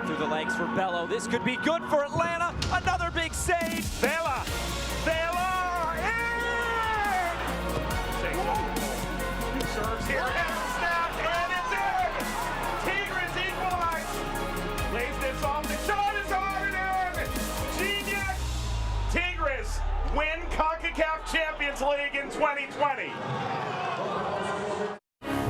Through the legs for Bello. This could be good for Atlanta. Another big save. Vela. Vela. In! Serves here and snap, and it's in. Tigres equalize. Plays this off. The shot is hard and in. Genius. Tigres win Concacaf Champions League in 2020.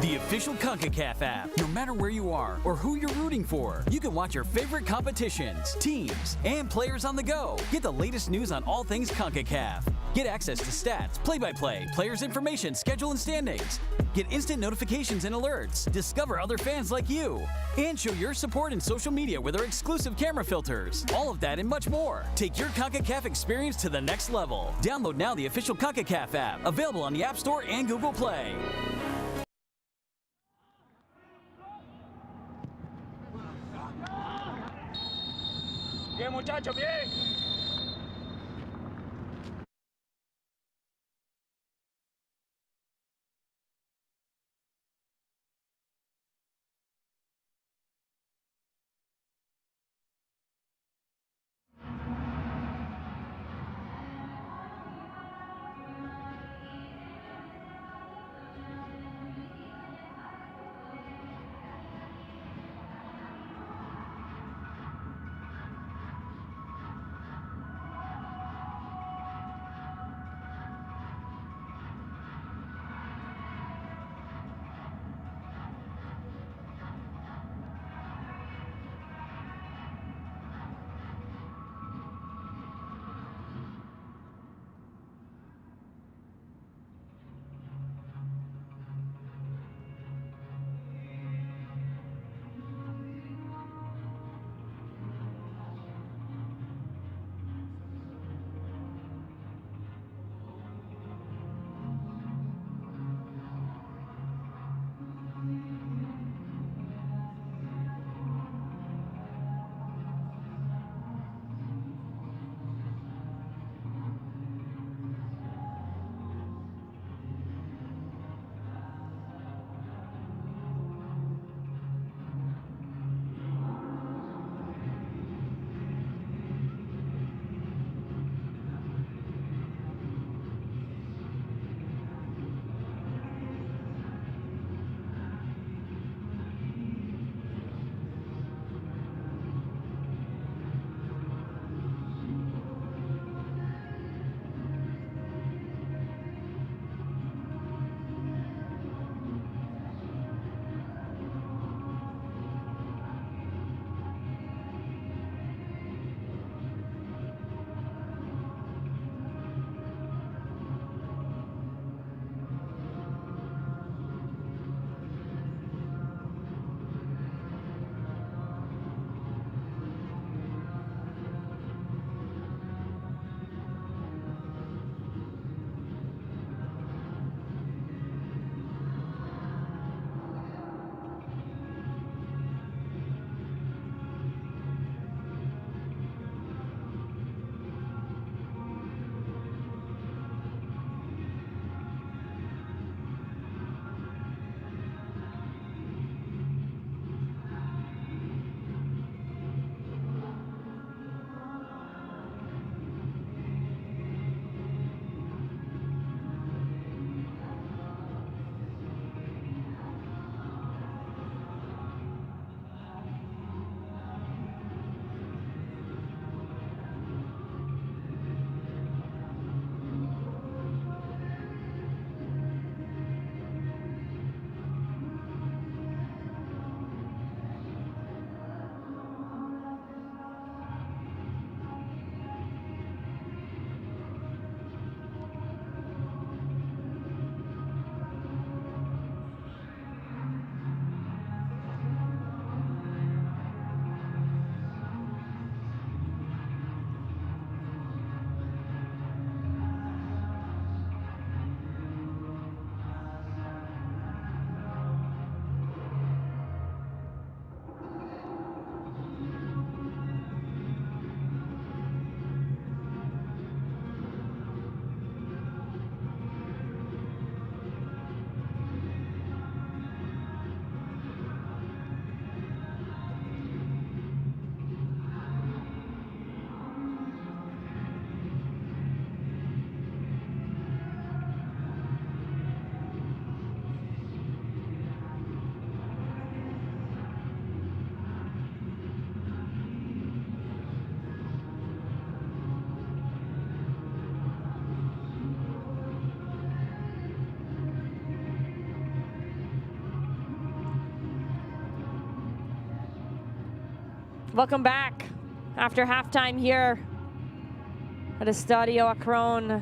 The official Concacaf app. No matter where you are or who you're rooting for, you can watch your favorite competitions, teams, and players on the go. Get the latest news on all things Concacaf. Get access to stats, play-by-play, players' information, schedule, and standings. Get instant notifications and alerts. Discover other fans like you. And show your support in social media with our exclusive camera filters. All of that and much more. Take your Concacaf experience to the next level. Download now the official Concacaf app. Available on the App Store and Google Play. Bien, muchachos, bien. Welcome back after halftime here at Estadio Akron.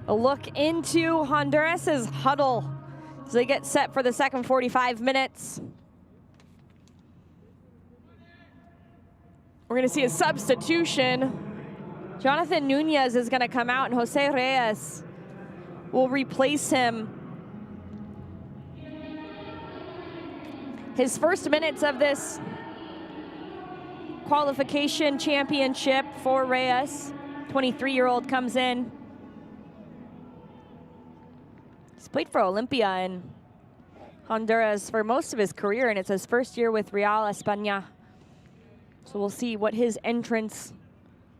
A look into Honduras' huddle as they get set for the second 45 minutes. We're going to see a substitution. Jonathan Nunez is going to come out, and Jose Reyes will replace him. His first minutes of this qualification championship for Reyes. 23-year-old comes in. He's played for Olimpia in Honduras for most of his career, and it's his first year with Real España. So we'll see what his entrance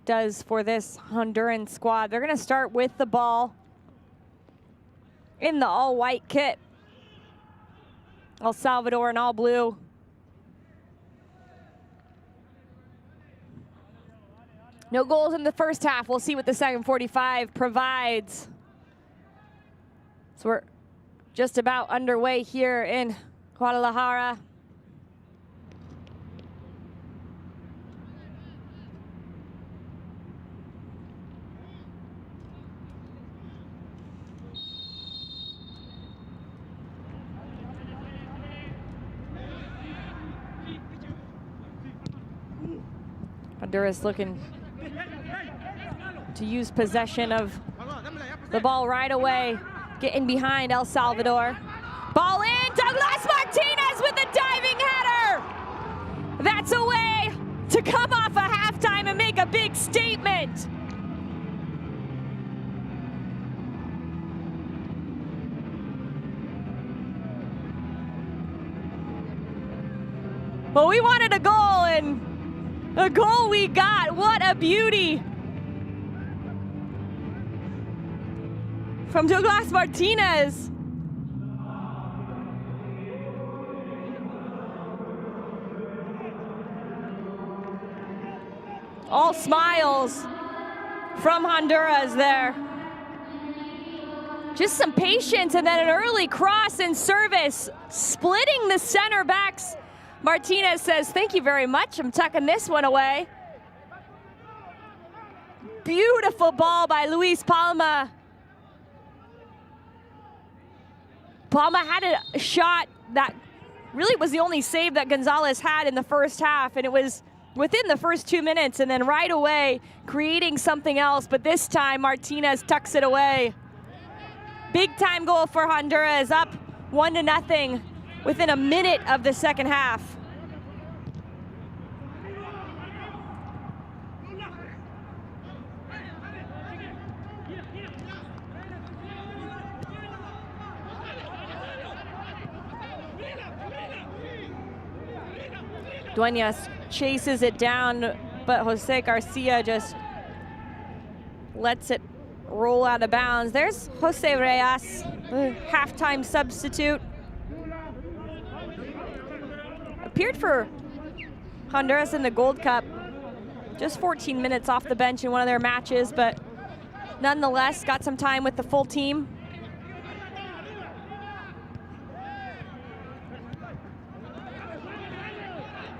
does for this Honduran squad. They're gonna start with the ball in the all-white kit. El Salvador in all blue. No goals in the first half. We'll see what the second 45 provides. So we're just about underway here in Guadalajara. Honduras looking to use possession of the ball right away, getting behind El Salvador. Ball in, Douglas Martinez with a diving header. That's a way to come off a halftime and make a big statement. Well, we wanted a goal, and the goal we got. What a beauty from Douglas Martinez. All smiles from Honduras there. Just some patience, and then an early cross and service, splitting the center backs. Martinez says, "Thank you very much, I'm tucking this one away." Beautiful ball by Luis Palma. Palma had a shot that really was the only save that Gonzalez had in the first half, and it was within the first 2 minutes, and then right away creating something else, but this time Martinez tucks it away. Big time goal for Honduras, up 1-0 within a minute of the second half. Dueñas chases it down, but Jose Garcia just lets it roll out of bounds. There's Jose Reyes, the halftime substitute. Appeared for Honduras in the Gold Cup. Just 14 minutes off the bench in one of their matches, but nonetheless got some time with the full team.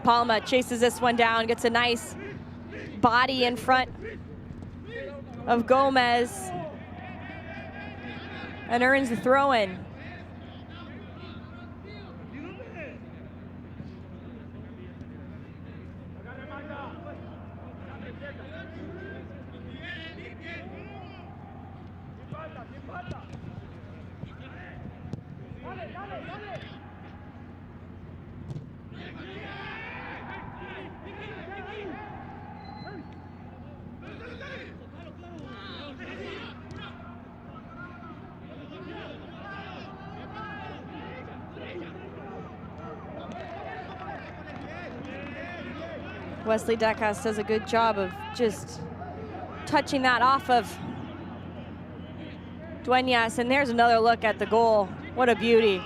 Palma chases this one down, gets a nice body in front of Gomez, and earns the throw-in. Wesley Decas does a good job of just touching that off of Dueñas, and there's another look at the goal. What a beauty.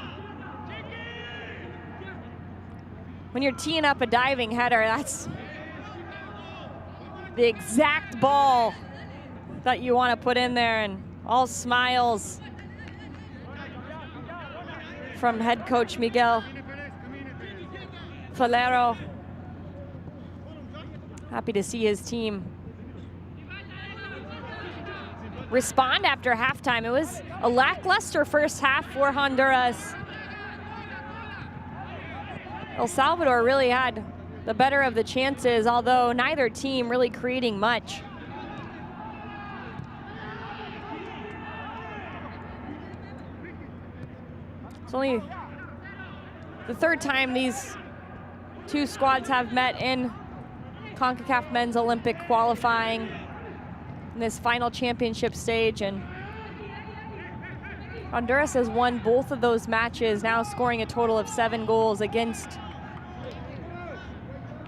When you're teeing up a diving header, that's the exact ball that you want to put in there, and all smiles from head coach Miguel Falero. Happy to see his team respond after halftime. It was a lackluster first half for Honduras. El Salvador really had the better of the chances, although neither team really creating much. It's only the third time these two squads have met in Concacaf Men's Olympic qualifying in this final championship stage, and Honduras has won both of those matches, now scoring a total of 7 goals against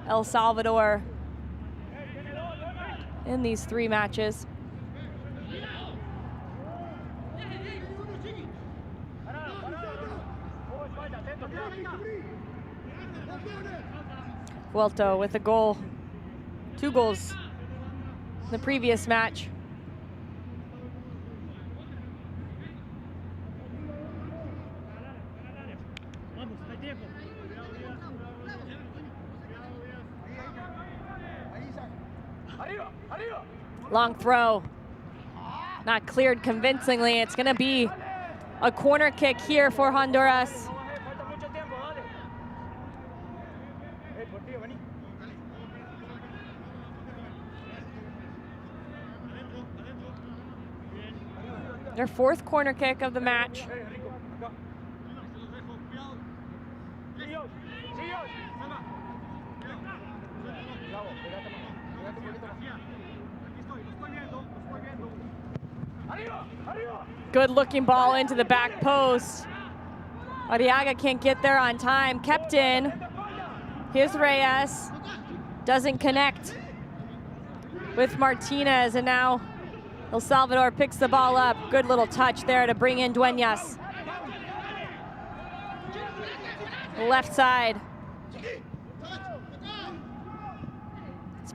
El Salvador in these 3 matches. Vuelto with a goal, 2 goals in the previous match. Long throw, not cleared convincingly. It's gonna be a corner kick here for Honduras. Their 4th corner kick of the match. Good looking ball into the back post. Arriaga can't get there on time. Kept in. Here's Reyes. Doesn't connect with Martinez, and now El Salvador picks the ball up. Good little touch there to bring in Dueñas. Left side. It's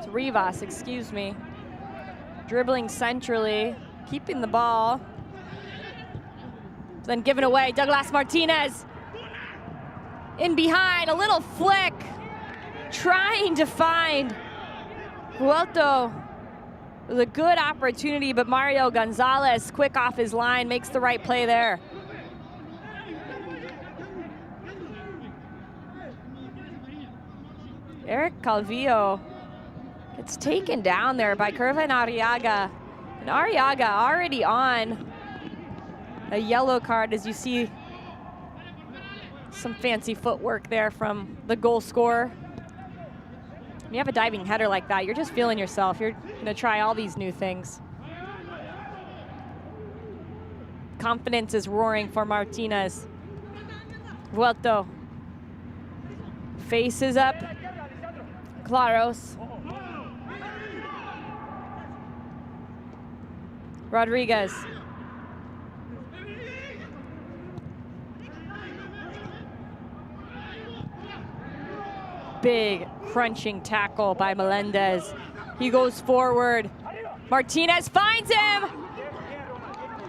It's Rivas, excuse me. Dribbling centrally, keeping the ball. Then given away, Douglas Martinez. In behind, a little flick. Trying to find Vuelto. It was a good opportunity, but Mario Gonzalez, quick off his line, makes the right play there. Eric Calvillo gets taken down there by Kervin Arriaga. And Arriaga already on a yellow card, as you see some fancy footwork there from the goal scorer. When you have a diving header like that, you're just feeling yourself. You're gonna try all these new things. Confidence is roaring for Martinez. Vuelto faces up. Claros. Rodriguez. Big crunching tackle by Melendez. He goes forward. Martinez finds him.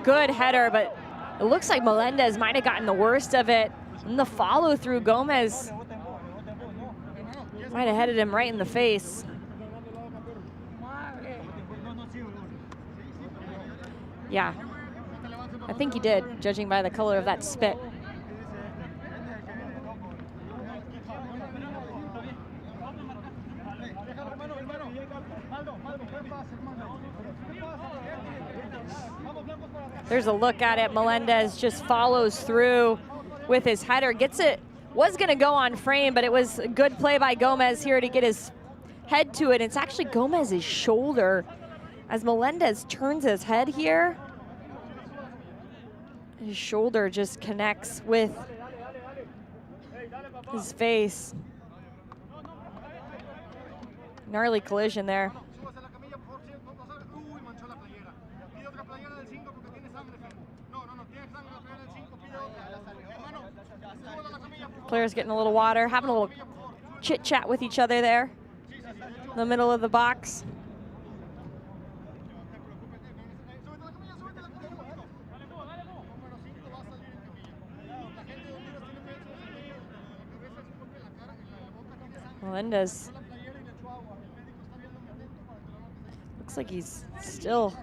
Good header, but it looks like Melendez might have gotten the worst of it. And the follow through, Gomez might have headed him right in the face. Yeah, I think he did, judging by the color of that spit. There's a look at it. Melendez just follows through with his header. Gets it, was gonna go on frame, but it was a good play by Gomez here to get his head to it. It's actually Gomez's shoulder. As Melendez turns his head here, his shoulder just connects with his face. Gnarly collision there. Players getting a little water, having a little chit chat with each other there in the middle of the box. Melendez looks like he's still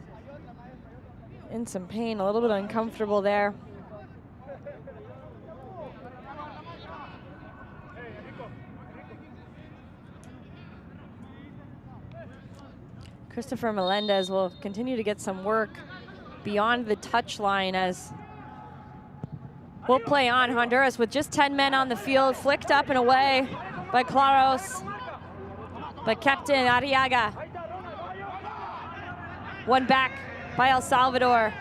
in some pain, a little bit uncomfortable there. Christopher Melendez will continue to get some work beyond the touch line as we'll play on. Honduras with just 10 men on the field, flicked up and away. by Claros, by Captain Arriaga. One back by El Salvador.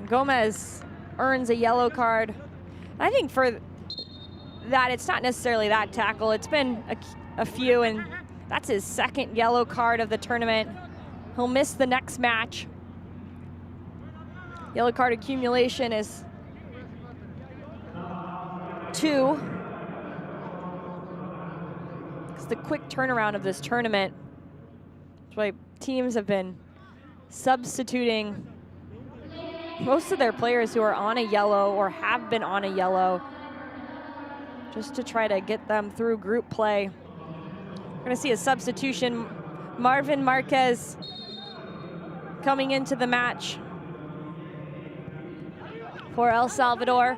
Gomez earns a yellow card. I think for that, it's not necessarily that tackle. It's been a few, and that's his second yellow card of the tournament. He'll miss the next match. Yellow card accumulation is 2. It's the quick turnaround of this tournament. That's why teams have been substituting most of their players who are on a yellow or have been on a yellow just to try to get them through group play. We're gonna see a substitution. Marvin Marquez coming into the match for El Salvador.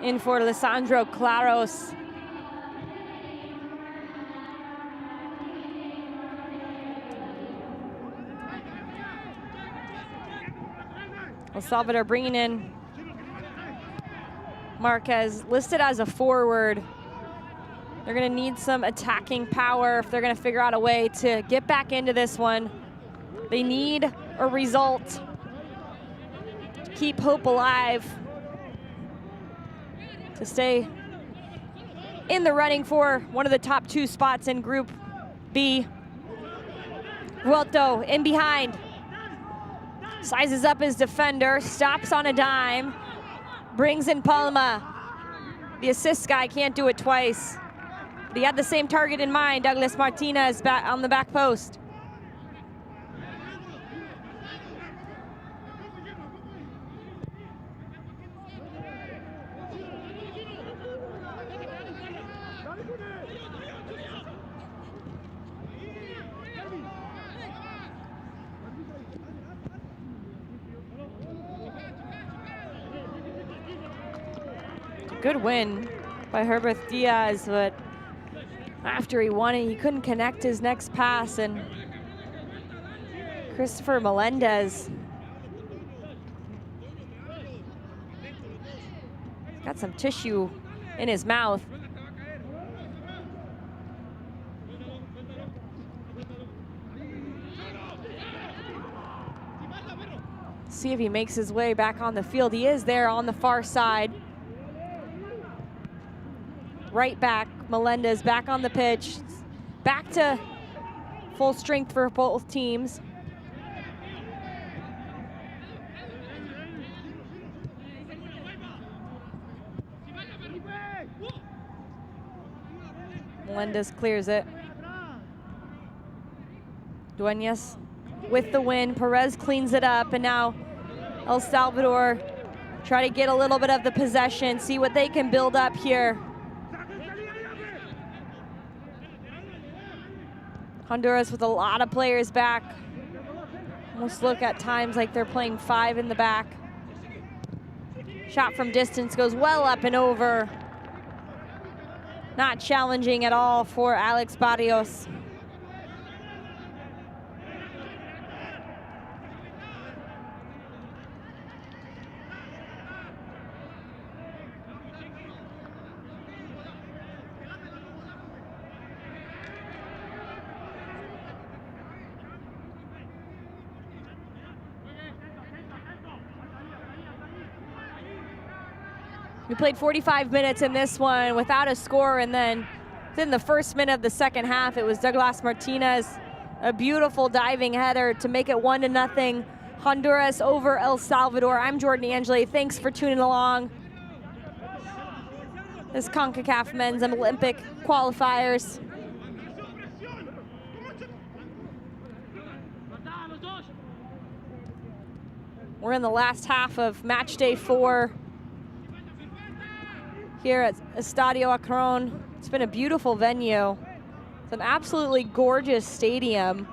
In for Lisandro Claros. El Salvador bringing in Marquez, listed as a forward. They're gonna need some attacking power if they're gonna figure out a way to get back into this one. They need a result to keep hope alive, to stay in the running for one of the top 2 spots in Group B. Vuelto in behind. Sizes up his defender, stops on a dime, brings in Palma. The assist guy can't do it twice. But he had the same target in mind. Douglas Martinez back on the back post. Good win by Herbert Diaz, but after he won it, he couldn't connect his next pass, and Christopher Melendez got some tissue in his mouth. See if he makes his way back on the field. He is there on the far side. Right back, Melendez back on the pitch. Back to full strength for both teams. Melendez clears it. Dueñas with the win. Perez cleans it up, and now El Salvador try to get a little bit of the possession, see what they can build up here. Honduras with a lot of players back. Almost look at times like they're playing 5 in the back. Shot from distance goes well up and over. Not challenging at all for Alex Barrios. We played 45 minutes in this one without a score, and then within the first minute of the second half, it was Douglas Martinez, a beautiful diving header to make it 1-0. Honduras over El Salvador. I'm Jordan Angeli. Thanks for tuning along. This Concacaf Men's Olympic qualifiers. We're in the last half of match day 4. Here at Estadio Akron. It's been a beautiful venue. It's an absolutely gorgeous stadium,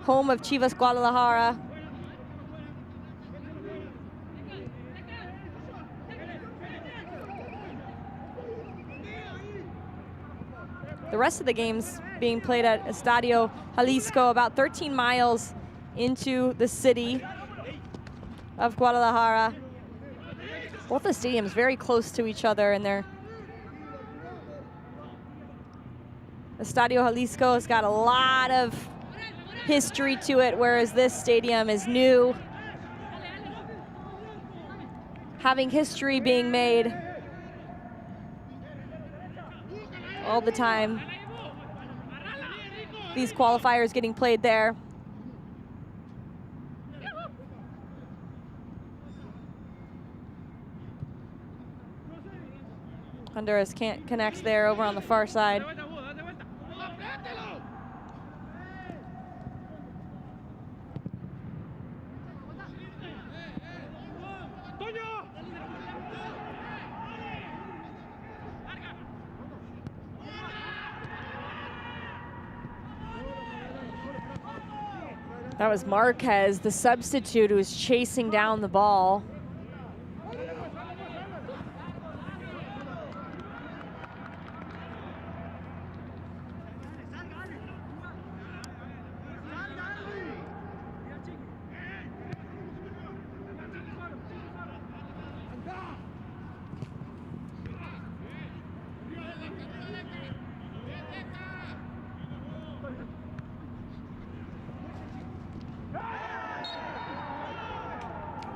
home of Chivas Guadalajara. The rest of the games being played at Estadio Jalisco, about 13 miles into the city of Guadalajara. Both the stadiums very close to each other, and they're Estadio Jalisco has got a lot of history to it, whereas this stadium is new. Having history being made all the time. These qualifiers getting played there. Honduras can't connect there over on the far side. That was Marquez, the substitute, who was chasing down the ball.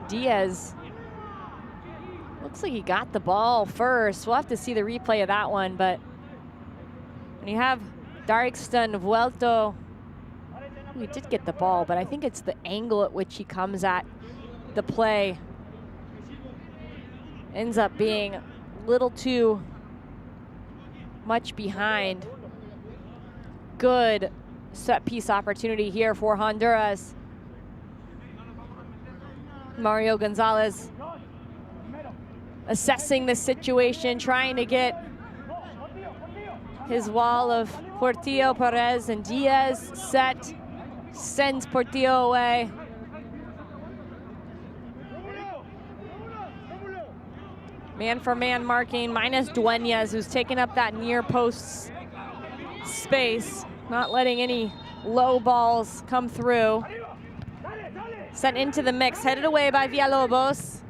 Diaz, looks like he got the ball first. We'll have to see the replay of that one, but when you have Darkston Vuelto, he did get the ball, but I think it's the angle at which he comes at the play. Ends up being a little too much behind. Good set piece opportunity here for Honduras. Mario Gonzalez assessing the situation, trying to get his wall of Portillo, Perez, and Diaz set. Sends Portillo away. Man-for-man marking, minus Dueñas, who's taking up that near post space, not letting any low balls come through. Sent into the mix, headed away by Villalobos.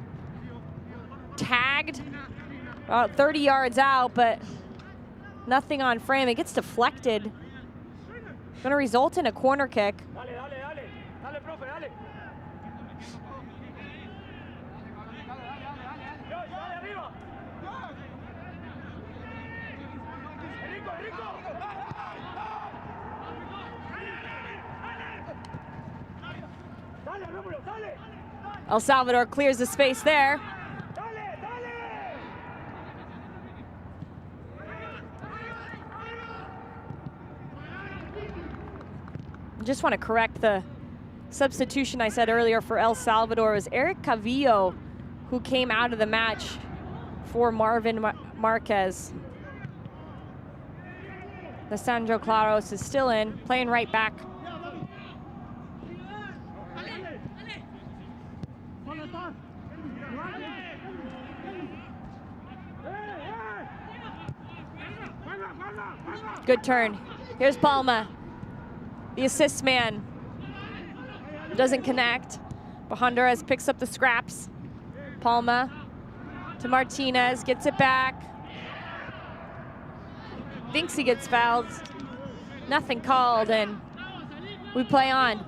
Tagged about 30 yards out, but nothing on frame. It gets deflected. Gonna result in a corner kick. El Salvador clears the space there. Just want to correct the substitution I said earlier for El Salvador. It was Eric Cavillo who came out of the match for Marvin Marquez. Lisandro Claros is still in, playing right back. Good turn. Here's Palma, the assist man. Doesn't connect, but Honduras picks up the scraps. Palma to Martinez, gets it back. Thinks he gets fouled. Nothing called, and we play on.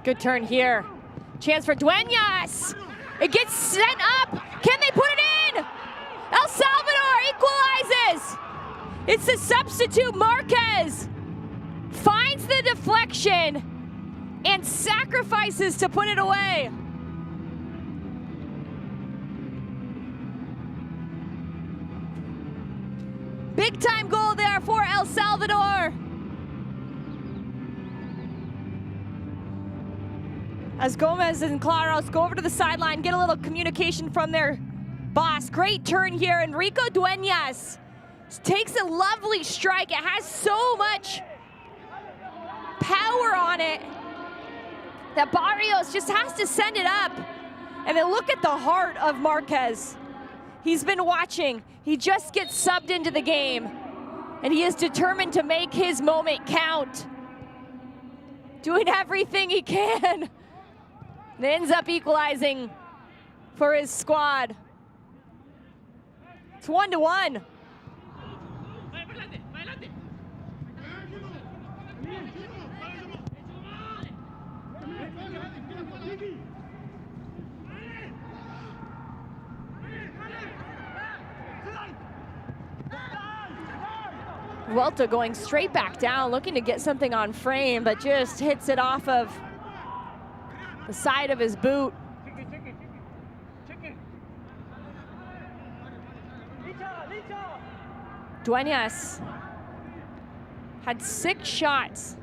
Good turn here. Chance for Dueñas. It gets sent up. Can they put it in? El Salvador equalizes. It's the substitute Marquez. Finds the deflection and sacrifices to put it away. Big time goal there for El El Salvador. As Gomez and Claros go over to the sideline, get a little communication from their boss. Great turn here. Enrico Dueñas takes a lovely strike. It has so much power on it that Barrios just has to send it up. And then look at the heart of Marquez. He's been watching. He just gets subbed into the game. And he is determined to make his moment count. Doing everything he can. And ends up equalizing for his squad. It's 1-1. Vuelta going straight back down, looking to get something on frame, but just hits it off of the side of his boot. Dueñas had 6 shots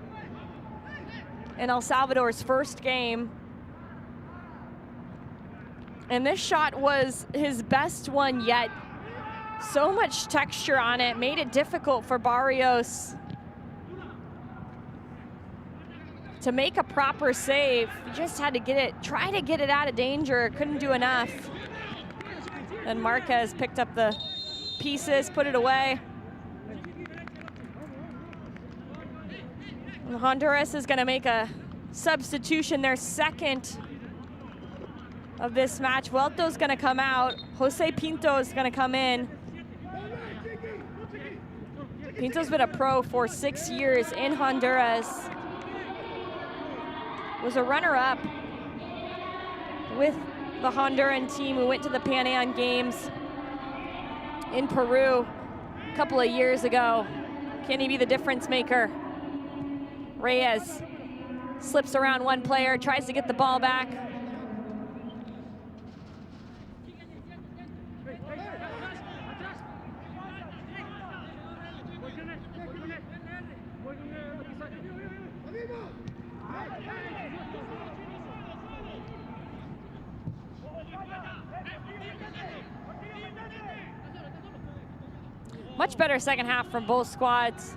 in El Salvador's first game. And this shot was his best one yet. So much texture on it, made it difficult for Barrios to make a proper save. He just had to get it, try to get it out of danger, couldn't do enough. Then Marquez picked up the pieces, put it away. And Honduras is gonna make a substitution, their second of this match. Vuelto's gonna come out. Jose Pinto is gonna come in. Pinto's been a pro for 6 years in Honduras. Was a runner-up with the Honduran team who went to the Pan Am Games in Peru a couple of years ago. Can he be the difference maker? Reyes slips around one player, tries to get the ball back. Much better second half from both squads.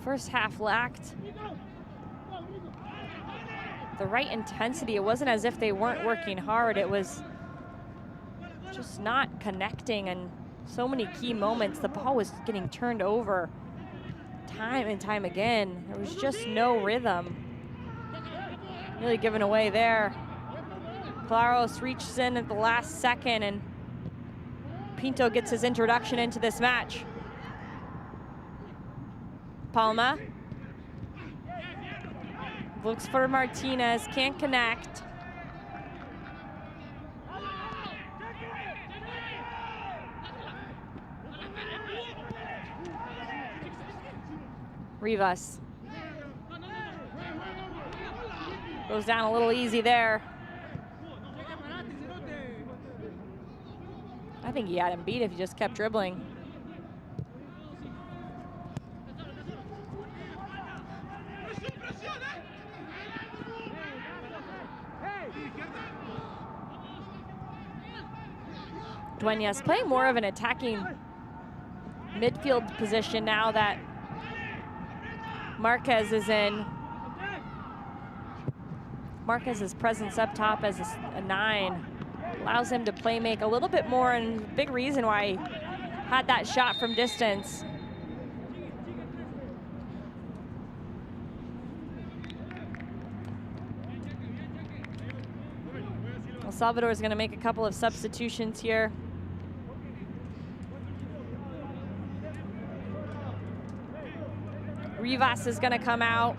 First half lacked the right intensity. It wasn't as if they weren't working hard. It was just not connecting, and so many key moments. The ball was getting turned over time and time again. There was just no rhythm. Really given away there. Claros reaches in at the last second, and Pinto gets his introduction into this match. Palma looks for Martinez, can't connect. Rivas goes down a little easy there. I think he had him beat if he just kept dribbling. Dueñas playing more of an attacking midfield position now that Marquez is in. Marquez's presence up top as a 9 allows him to play make a little bit more, and a big reason why he had that shot from distance. El Salvador is going to make a couple of substitutions here. Rivas is going to come out.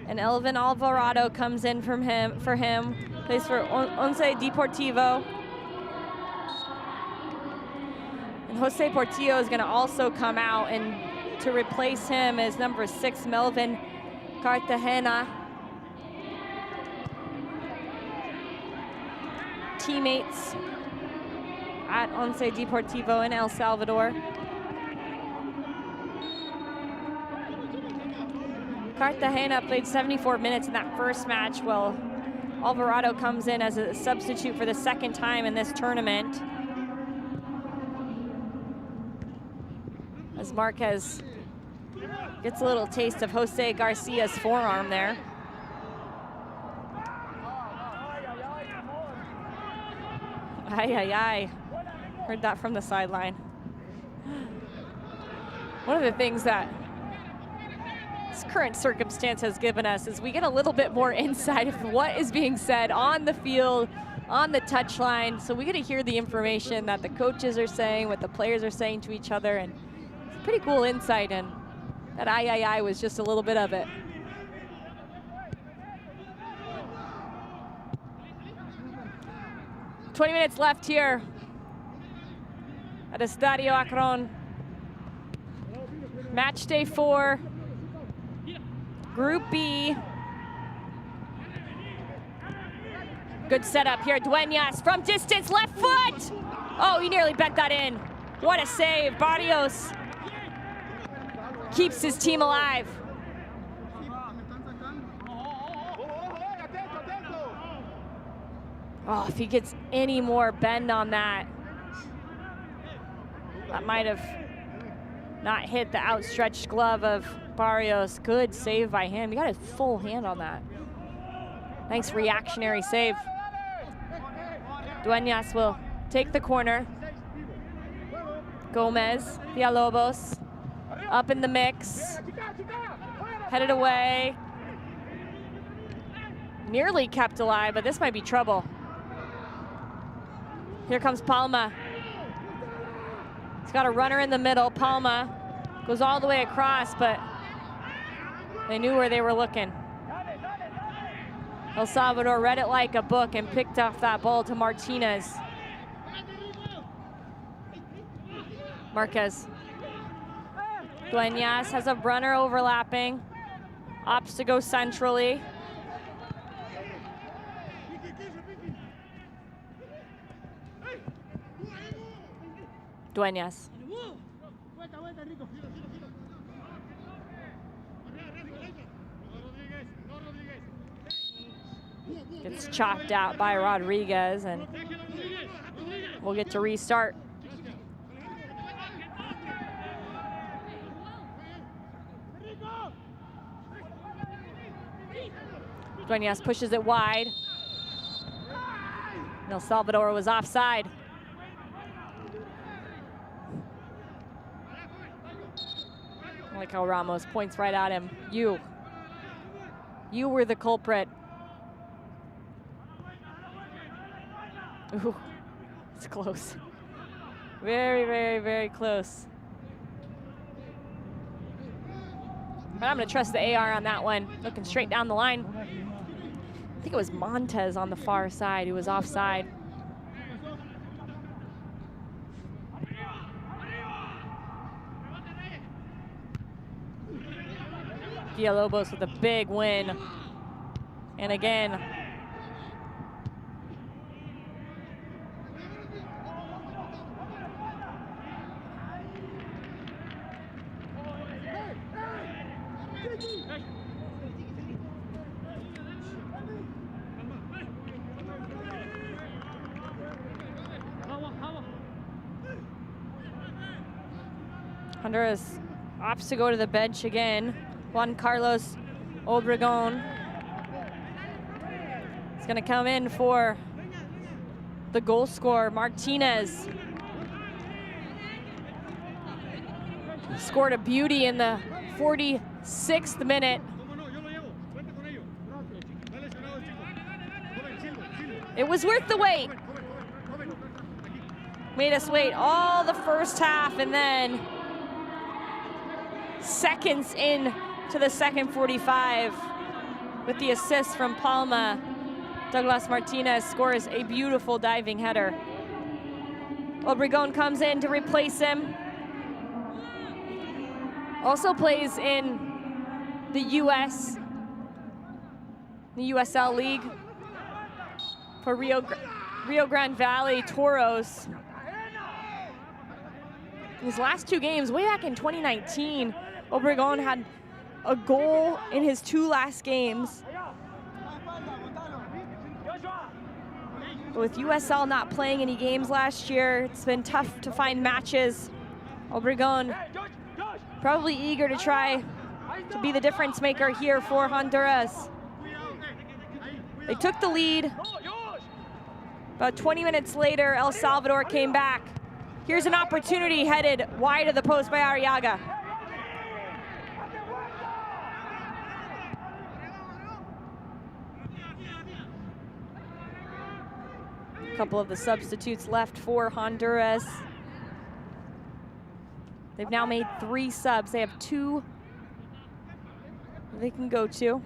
And Elvin Alvarado comes in for him, plays for Once Deportivo. And Jose Portillo is gonna also come out, and to replace him is number 6, Melvin Cartagena. teammates at Once Deportivo in El Salvador. Cartagena played 74 minutes in that first match, while Alvarado comes in as a substitute for the second time in this tournament. As Marquez gets a little taste of Jose Garcia's forearm there. Ay, ay, ay. Heard that from the sideline. One of the things that this current circumstance has given us is we get a little bit more insight of what is being said on the field, on the touchline. So we get to hear the information that the coaches are saying, what the players are saying to each other, and it's a pretty cool insight, and that I was just a little bit of it. "20 minutes left here at Estadio Akron. Match day 4, Group B. Good setup here, Dueñas from distance, left foot! Oh, he nearly bent that in. What a save, Barrios keeps his team alive. Oh, if he gets any more bend on that, that might have not hit the outstretched glove of Barrios. Good save by him. He got his full hand on that. Nice reactionary save. Dueñas will take the corner. Gomez, Villalobos, up in the mix. Headed away. Nearly kept alive, but this might be trouble. Here comes Palma. He's got a runner in the middle. Palma goes all the way across, but they knew where they were looking. El Salvador read it like a book and picked off that ball to Martinez. Marquez. Dueñas has a runner overlapping. Opts to go centrally. Dueñas. Gets chopped out by Rodriguez, and we'll get to restart. Dueñas pushes it wide. El Salvador was offside. I like how Ramos points right at him. You were the culprit. Ooh, it's close. Very, very, very close. But I'm gonna trust the AR on that one. Looking straight down the line. I think it was Montez on the far side who was offside. Villalobos with a big win. And again, Honduras opts to go to the bench again. Juan Carlos Obregon is going to come in for the goal scorer, Martinez. Scored a beauty in the 46th minute. It was worth the wait. Made us wait all the first half, and then seconds in to the second 45 with the assist from Palma. Douglas Martinez scores a beautiful diving header. Obregon comes in to replace him. Also plays in the the USL League for Rio Rio Grande Valley Toros. His last 2 games, way back in 2019, Obregon had a goal in his 2 last games. But with USL not playing any games last year, it's been tough to find matches. Obregon probably eager to try to be the difference maker here for Honduras. They took the lead. About 20 minutes later, El Salvador came back. Here's an opportunity headed wide of the post by Arriaga. A couple of the substitutes left for Honduras. They've now made 3 subs. They have 2 they can go to.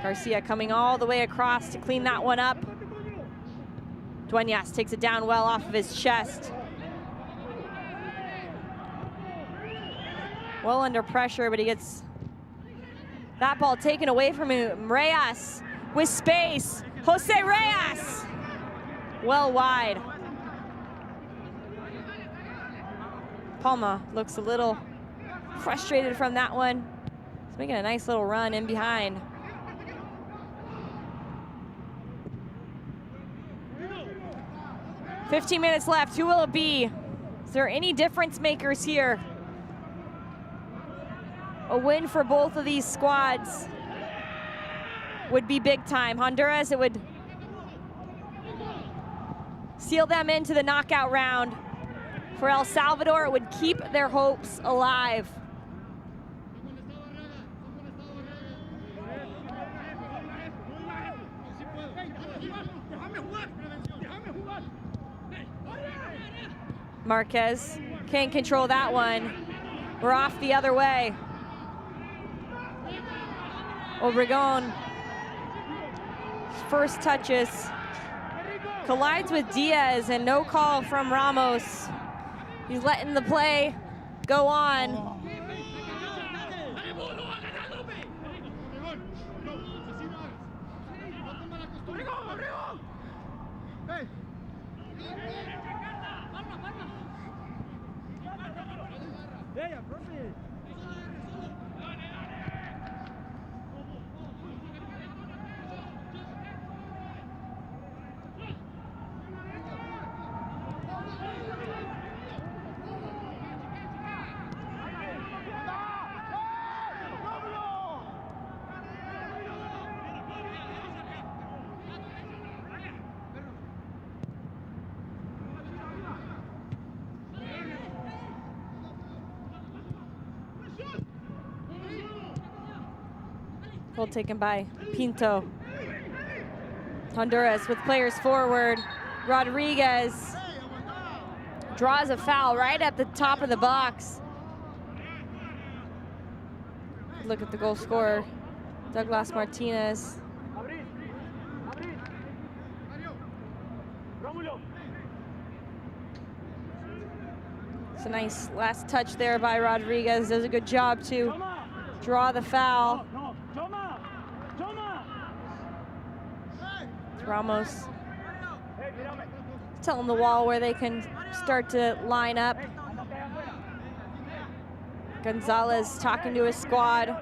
Garcia coming all the way across to clean that one up. Dueñas takes it down well off of his chest. Well under pressure, but he gets that ball taken away from him. Reyes with space. Jose Reyes. Well wide. Palma looks a little frustrated from that one. He's making a nice little run in behind. "15 minutes left. Who will it be? Is there any difference makers here? A win for both of these squads would be big time. Honduras, it would seal them into the knockout round. For El Salvador, it would keep their hopes alive. Marquez can't control that one. We're off the other way. Obregon, first touches, collides with Diaz and no call from Ramos. He's letting the play go on. Goal taken by Pinto. Honduras with players forward. Rodriguez draws a foul right at the top of the box. Look at the goal scorer, Douglas Martinez. It's a nice last touch there by Rodriguez. Does a good job to draw the foul. Ramos telling the wall where they can start to line up. Gonzalez talking to his squad.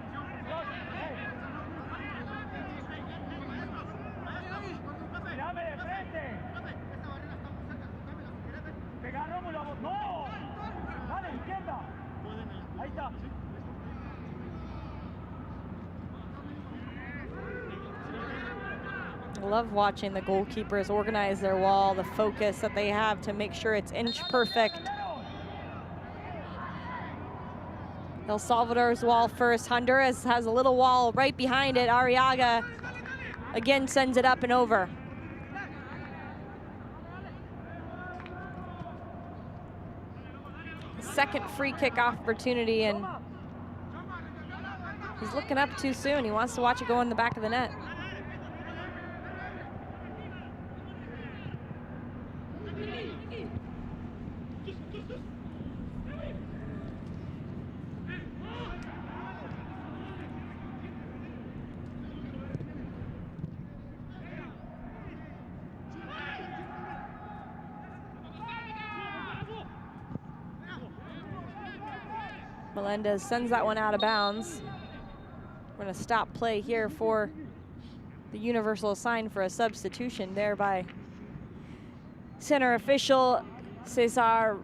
I love watching the goalkeepers organize their wall, the focus that they have to make sure it's inch perfect. El Salvador's wall first. Honduras has a little wall right behind it. Arriaga again sends it up and over. Second free kick opportunity, and he's looking up too soon. He wants to watch it go in the back of the net. Melendez sends that one out of bounds. We're gonna stop play here for the universal sign for a substitution there by center official Cesar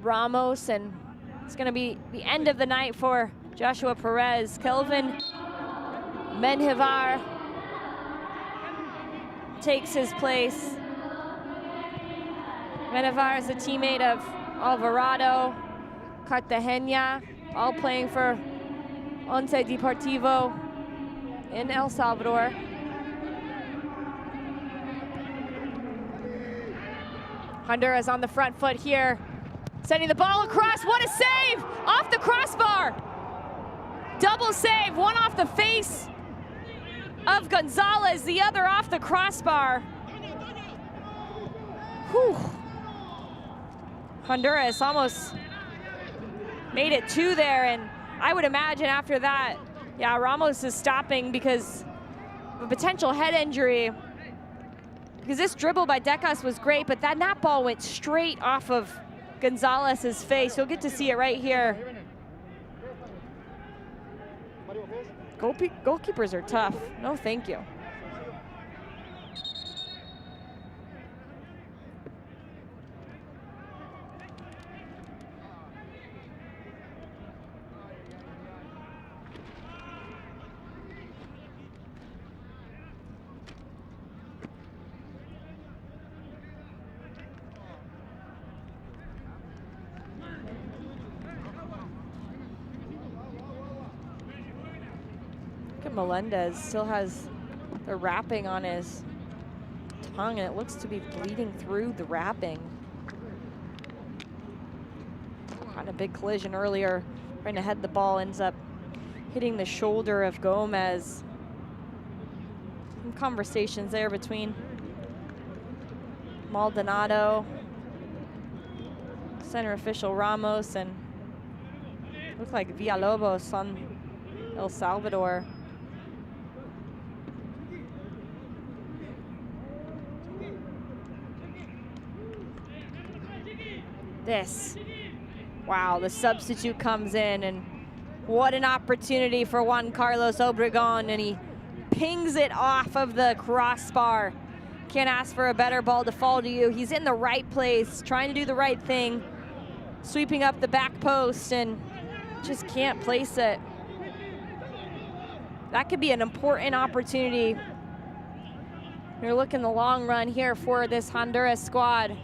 Ramos, and it's gonna be the end of the night for Joshua Perez. Kelvin Menjivar takes his place. Menjivar is a teammate of Alvarado, Cartagena, all playing for Once Deportivo in El Salvador. Honduras on the front foot here, sending the ball across. What a save! Off the crossbar. Double save, one off the face of Gonzalez, the other off the crossbar. Whew. Honduras almost made it 2 there, and I would imagine after that, yeah, Ramos is stopping because of a potential head injury. Because this dribble by Decas was great, but that ball went straight off of Gonzalez's face. You'll get to see it right here. Goalkeepers are tough. No, thank you. Melendez still has the wrapping on his tongue, and it looks to be bleeding through the wrapping. Had a big collision earlier, trying to head the ball, ends up hitting the shoulder of Gomez. Some conversations there between Maldonado, center official Ramos, and looks like Villalobos on El Salvador. This, wow, the substitute comes in, and what an opportunity for Juan Carlos Obregon, and he pings it off of the crossbar. Can't ask for a better ball to fall to you. He's in the right place, trying to do the right thing, sweeping up the back post, and just can't place it. That could be an important opportunity. You're looking the long run here for this Honduras squad.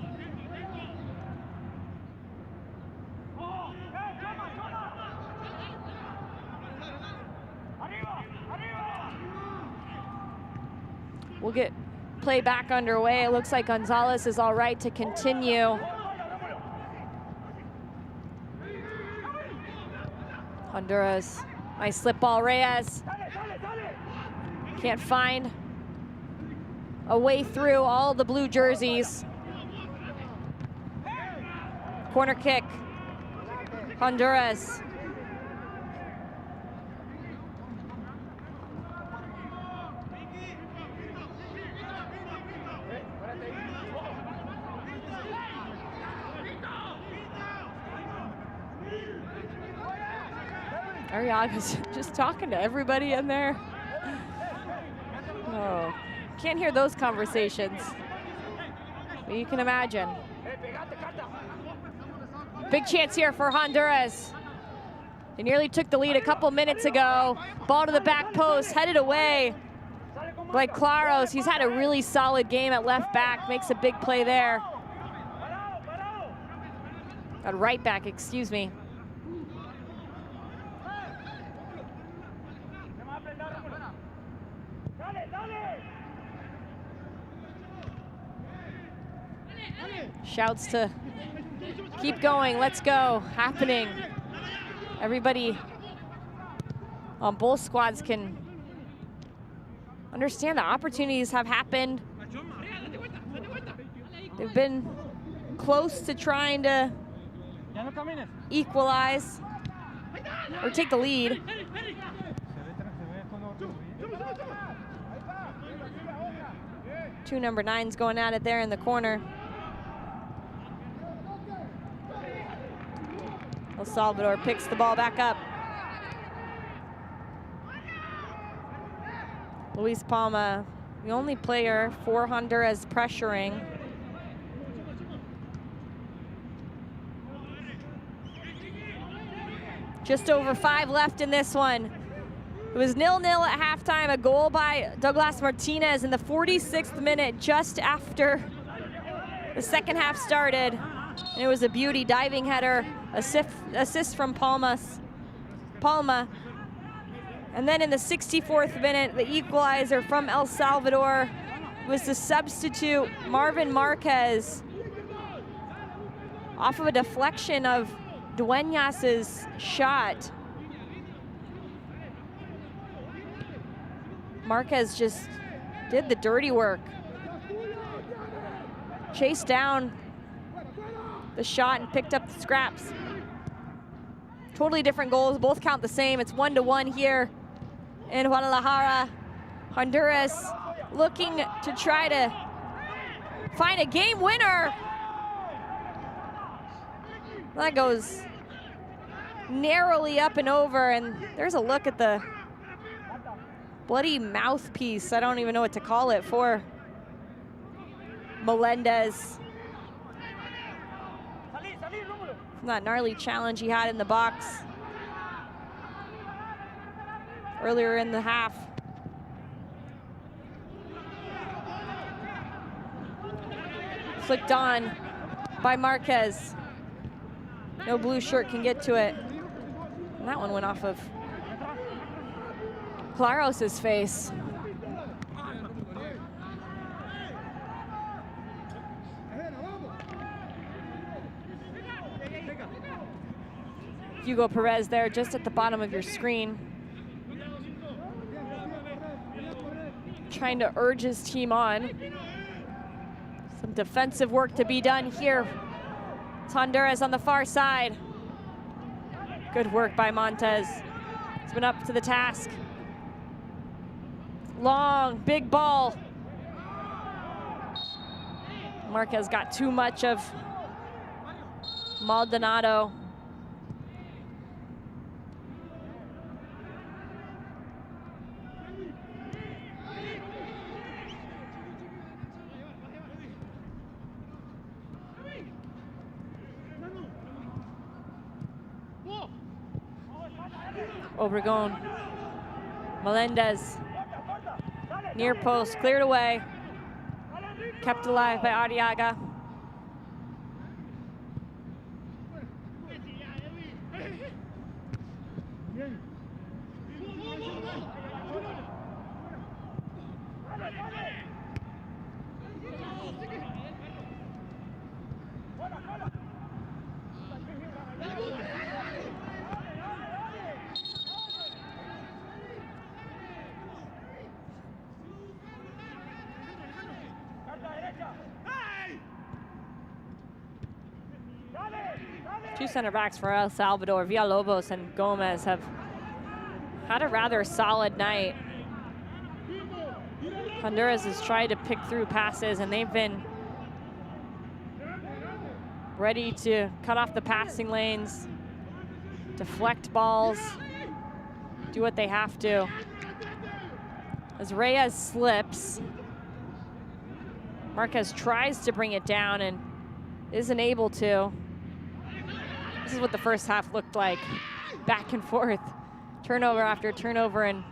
We'll get play back underway. It looks like Gonzalez is all right to continue. Honduras, nice slip ball, Reyes. Can't find a way through all the blue jerseys. Corner kick, Honduras. Ariaga's just talking to everybody in there. Oh, can't hear those conversations, but you can imagine. Big chance here for Honduras. They nearly took the lead a couple minutes ago. Ball to the back post, headed away. Like Claros, he's had a really solid game at left back, makes a big play there. At right back, excuse me. Shouts to keep going, let's go, happening. Everybody on both squads can understand the opportunities have happened. They've been close to trying to equalize or take the lead. Two number 9s going at it there in the corner. El Salvador picks the ball back up. Luis Palma, the only player for Honduras pressuring. Just over 5 left in this one. It was 0-0 at halftime, a goal by Douglas Martinez in the 46th minute, just after the second half started. And it was a beauty diving header, assist from Palma. And then in the 64th minute, the equalizer from El Salvador was the substitute, Marvin Marquez, off of a deflection of Dueñas's shot. Marquez just did the dirty work. Chased down the shot and picked up the scraps. Totally different goals, both count the same. It's 1-1 here in Guadalajara. Honduras looking to try to find a game winner. That goes narrowly up and over, and there's a look at the bloody mouthpiece, I don't even know what to call it, for Melendez. From that gnarly challenge he had in the box earlier in the half. Flicked on by Marquez. No blue shirt can get to it. And that one went off of Claros's face. Hugo Perez there just at the bottom of your screen. Trying to urge his team on. Some defensive work to be done here. It's Honduras on the far side. Good work by Montez. He's been up to the task. Long, big ball. Marquez got too much of Maldonado. Obregon, Melendez, near post, cleared away, kept alive by Arriaga. Two center backs for El Salvador, Villalobos and Gomez, have had a rather solid night. Honduras has tried to pick through passes, and they've been ready to cut off the passing lanes, deflect balls, do what they have to. As Reyes slips, Marquez tries to bring it down and isn't able to. This is what the first half looked like. Back and forth, turnover after turnover, and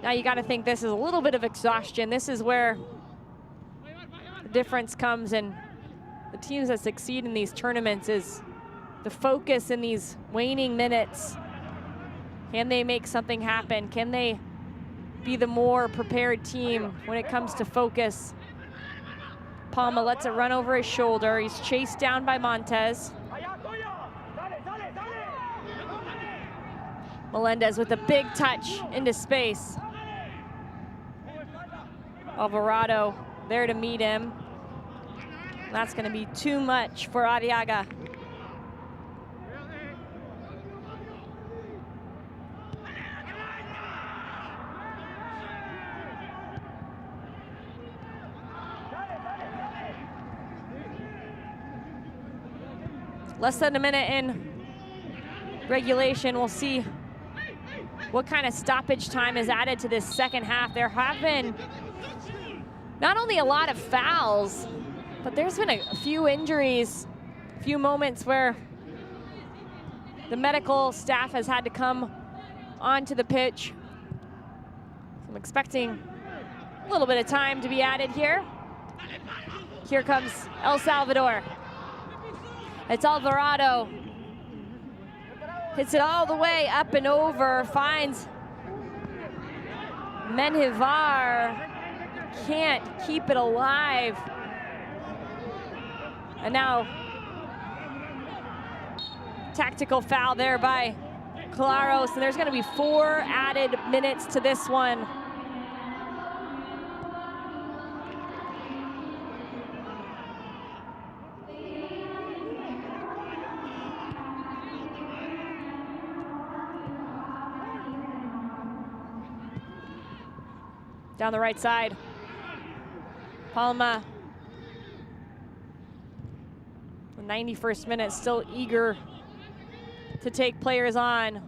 now you gotta think this is a little bit of exhaustion. This is where the difference comes, and the teams that succeed in these tournaments is the focus in these waning minutes. Can they make something happen? Can they be the more prepared team when it comes to focus? Palma lets it run over his shoulder. He's chased down by Montez. Melendez with a big touch into space. Alvarado there to meet him. That's going to be too much for Arriaga. Less than a minute in regulation. We'll see what kind of stoppage time is added to this second half. There have been not only a lot of fouls, but there's been a few injuries, a few moments where the medical staff has had to come onto the pitch. So I'm expecting a little bit of time to be added here. Here comes El Salvador. It's Alvarado. Hits it all the way up and over, finds Menjivar. Can't keep it alive. And now, tactical foul there by Claros, and there's gonna be 4 added minutes to this one. Down the right side, Palma. The 91st minute, still eager to take players on.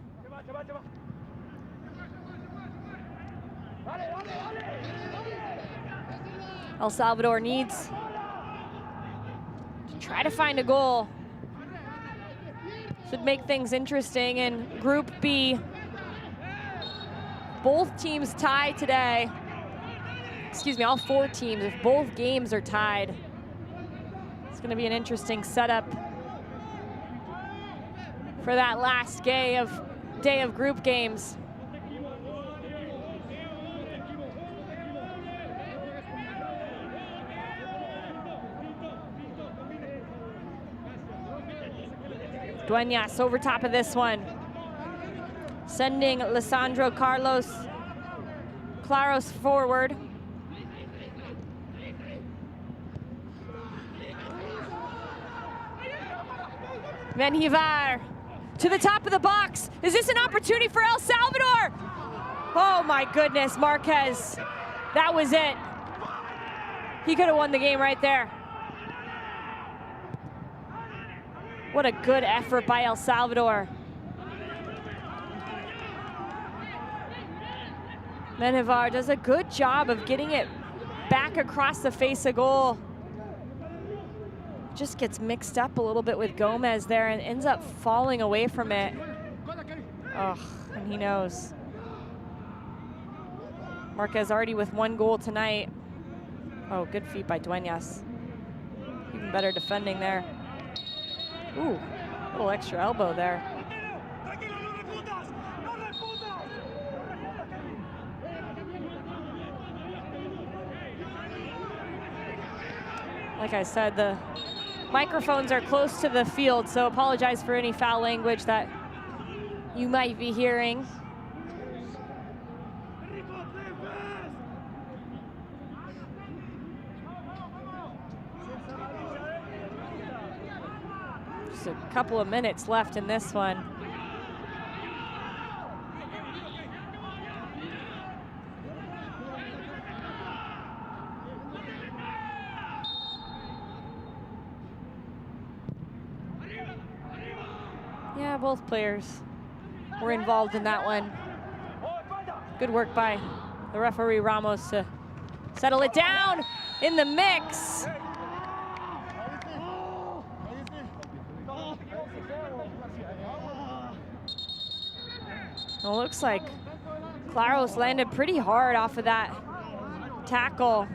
El Salvador needs to try to find a goal. Should make things interesting in Group B. Both teams tied today. Excuse me, all 4 teams, if both games are tied. It's gonna be an interesting setup for that last day of group games. Dueñas over top of this one, sending Lisandro Claros forward. Menjivar to the top of the box. Is this an opportunity for El Salvador? Oh my goodness, Marquez. That was it. He could have won the game right there. What a good effort by El Salvador. Menjivar does a good job of getting it back across the face of goal. Just gets mixed up a little bit with Gomez there and ends up falling away from it. Oh, and he knows. Marquez already with 1 goal tonight. Oh, good feet by Dueñas. Even better defending there. Ooh, a little extra elbow there. Like I said, the microphones are close to the field, so apologize for any foul language that you might be hearing. Just a couple of minutes left in this one. Yeah, both players were involved in that one. Good work by the referee Ramos to settle it down in the mix. Well, looks like Claros landed pretty hard off of that tackle.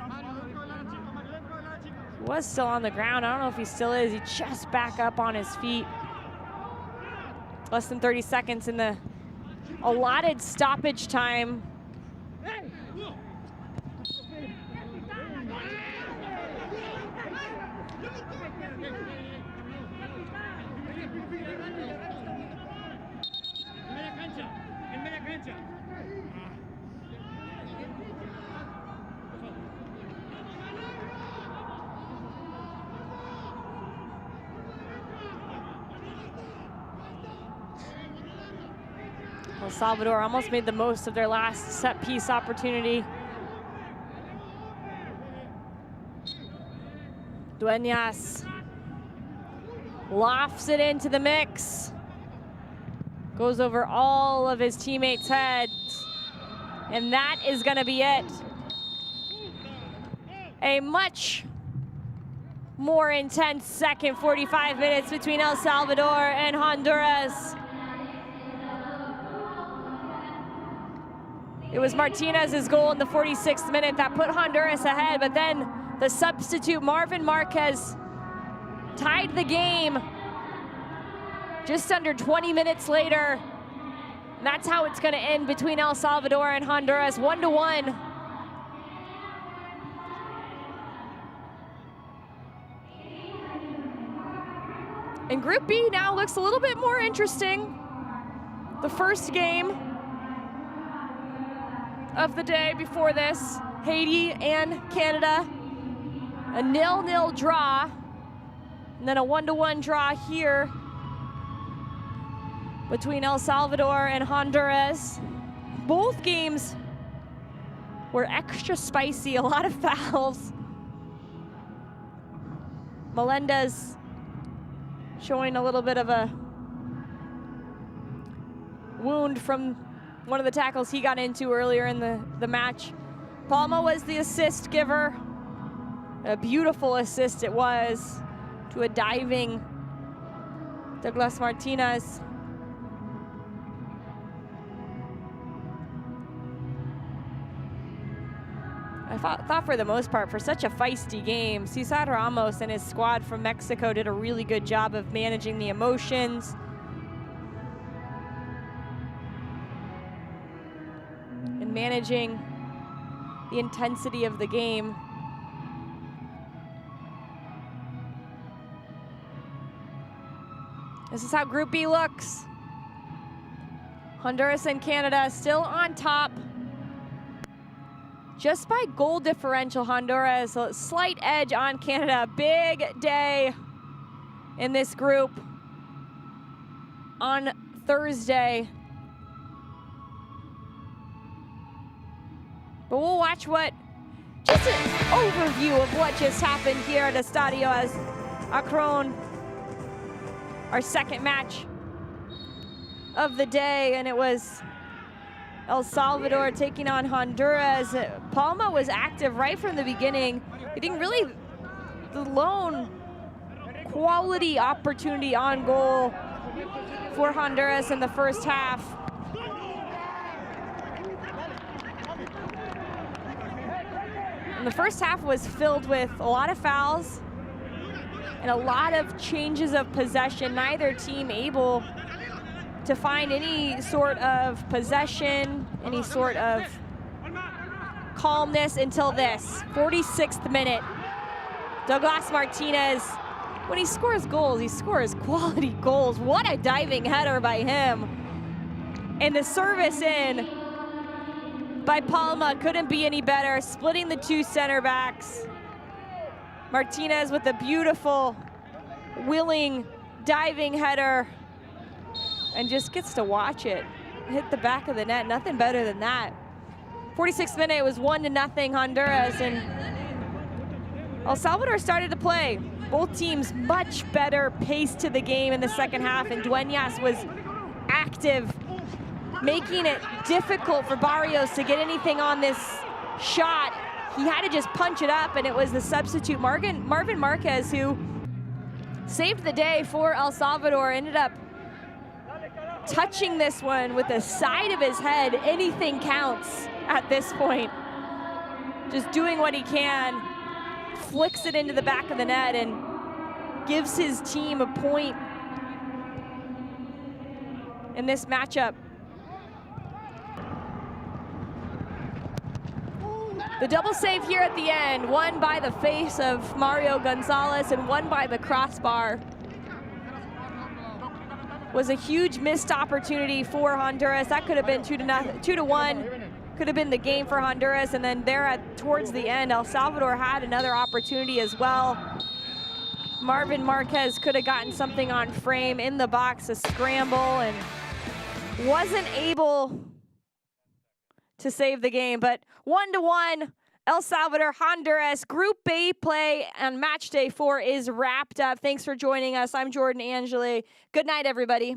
He was still on the ground. I don't know if he still is. He just back up on his feet. Less than 30 seconds in the allotted stoppage time. El Salvador almost made the most of their last set piece opportunity. Dueñas lofts it into the mix. Goes over all of his teammates' heads. And that is going to be it. A much more intense second 45 minutes between El Salvador and Honduras. It was Martinez's goal in the 46th minute that put Honduras ahead, but then the substitute Marvin Marquez tied the game just under 20 minutes later. And that's how it's going to end between El Salvador and Honduras, 1-1. And Group B now looks a little bit more interesting. The first game of the day before this, Haiti and Canada, a 0-0 draw, and then a 1-1 draw here between El Salvador and Honduras. Both games were extra spicy, a lot of fouls. Melendez showing a little bit of a wound from one of the tackles he got into earlier in the match. Palma was the assist giver. A beautiful assist it was to a diving Douglas Martinez. I thought for the most part, for such a feisty game, Cesar Ramos and his squad from Mexico did a really good job of managing the emotions. And managing the intensity of the game. This is how Group B looks. Honduras and Canada still on top. Just by goal differential, Honduras a slight edge on Canada. Big day in this group on Thursday. But we'll watch just an overview of what just happened here at Estadio Akron. Our second match of the day, and it was El Salvador taking on Honduras. Palma was active right from the beginning, getting really the lone quality opportunity on goal for Honduras in the first half. And the first half was filled with a lot of fouls and a lot of changes of possession. Neither team able to find any sort of possession, any sort of calmness until this 46th minute. Douglas Martinez, when he scores goals, he scores quality goals. What a diving header by him. And the service in by Palma couldn't be any better, splitting the two center backs. Martinez with a beautiful, willing, diving header, and just gets to watch it hit the back of the net. Nothing better than that. 46th minute, it was 1-0 Honduras, and El Salvador started to play. Both teams much better pace to the game in the second half, and Dueñas was active, making it difficult for Barrios to get anything on this shot. He had to just punch it up, and it was the substitute Marvin Marquez who saved the day for El Salvador. Ended up touching this one with the side of his head. Anything counts at this point. Just doing what he can, flicks it into the back of the net and gives his team a point in this matchup. The double save here at the end, one by the face of Mario Gonzalez and one by the crossbar, was a huge missed opportunity for Honduras. That could have been 2-1, could have been the game for Honduras. And then there towards the end, El Salvador had another opportunity as well. Marvin Marquez could have gotten something on frame in the box, a scramble, and wasn't able to save the game. But 1-1, El Salvador, Honduras. Group A play on match day 4 is wrapped up. Thanks for joining us. I'm Jordan Angeli. Good night, everybody.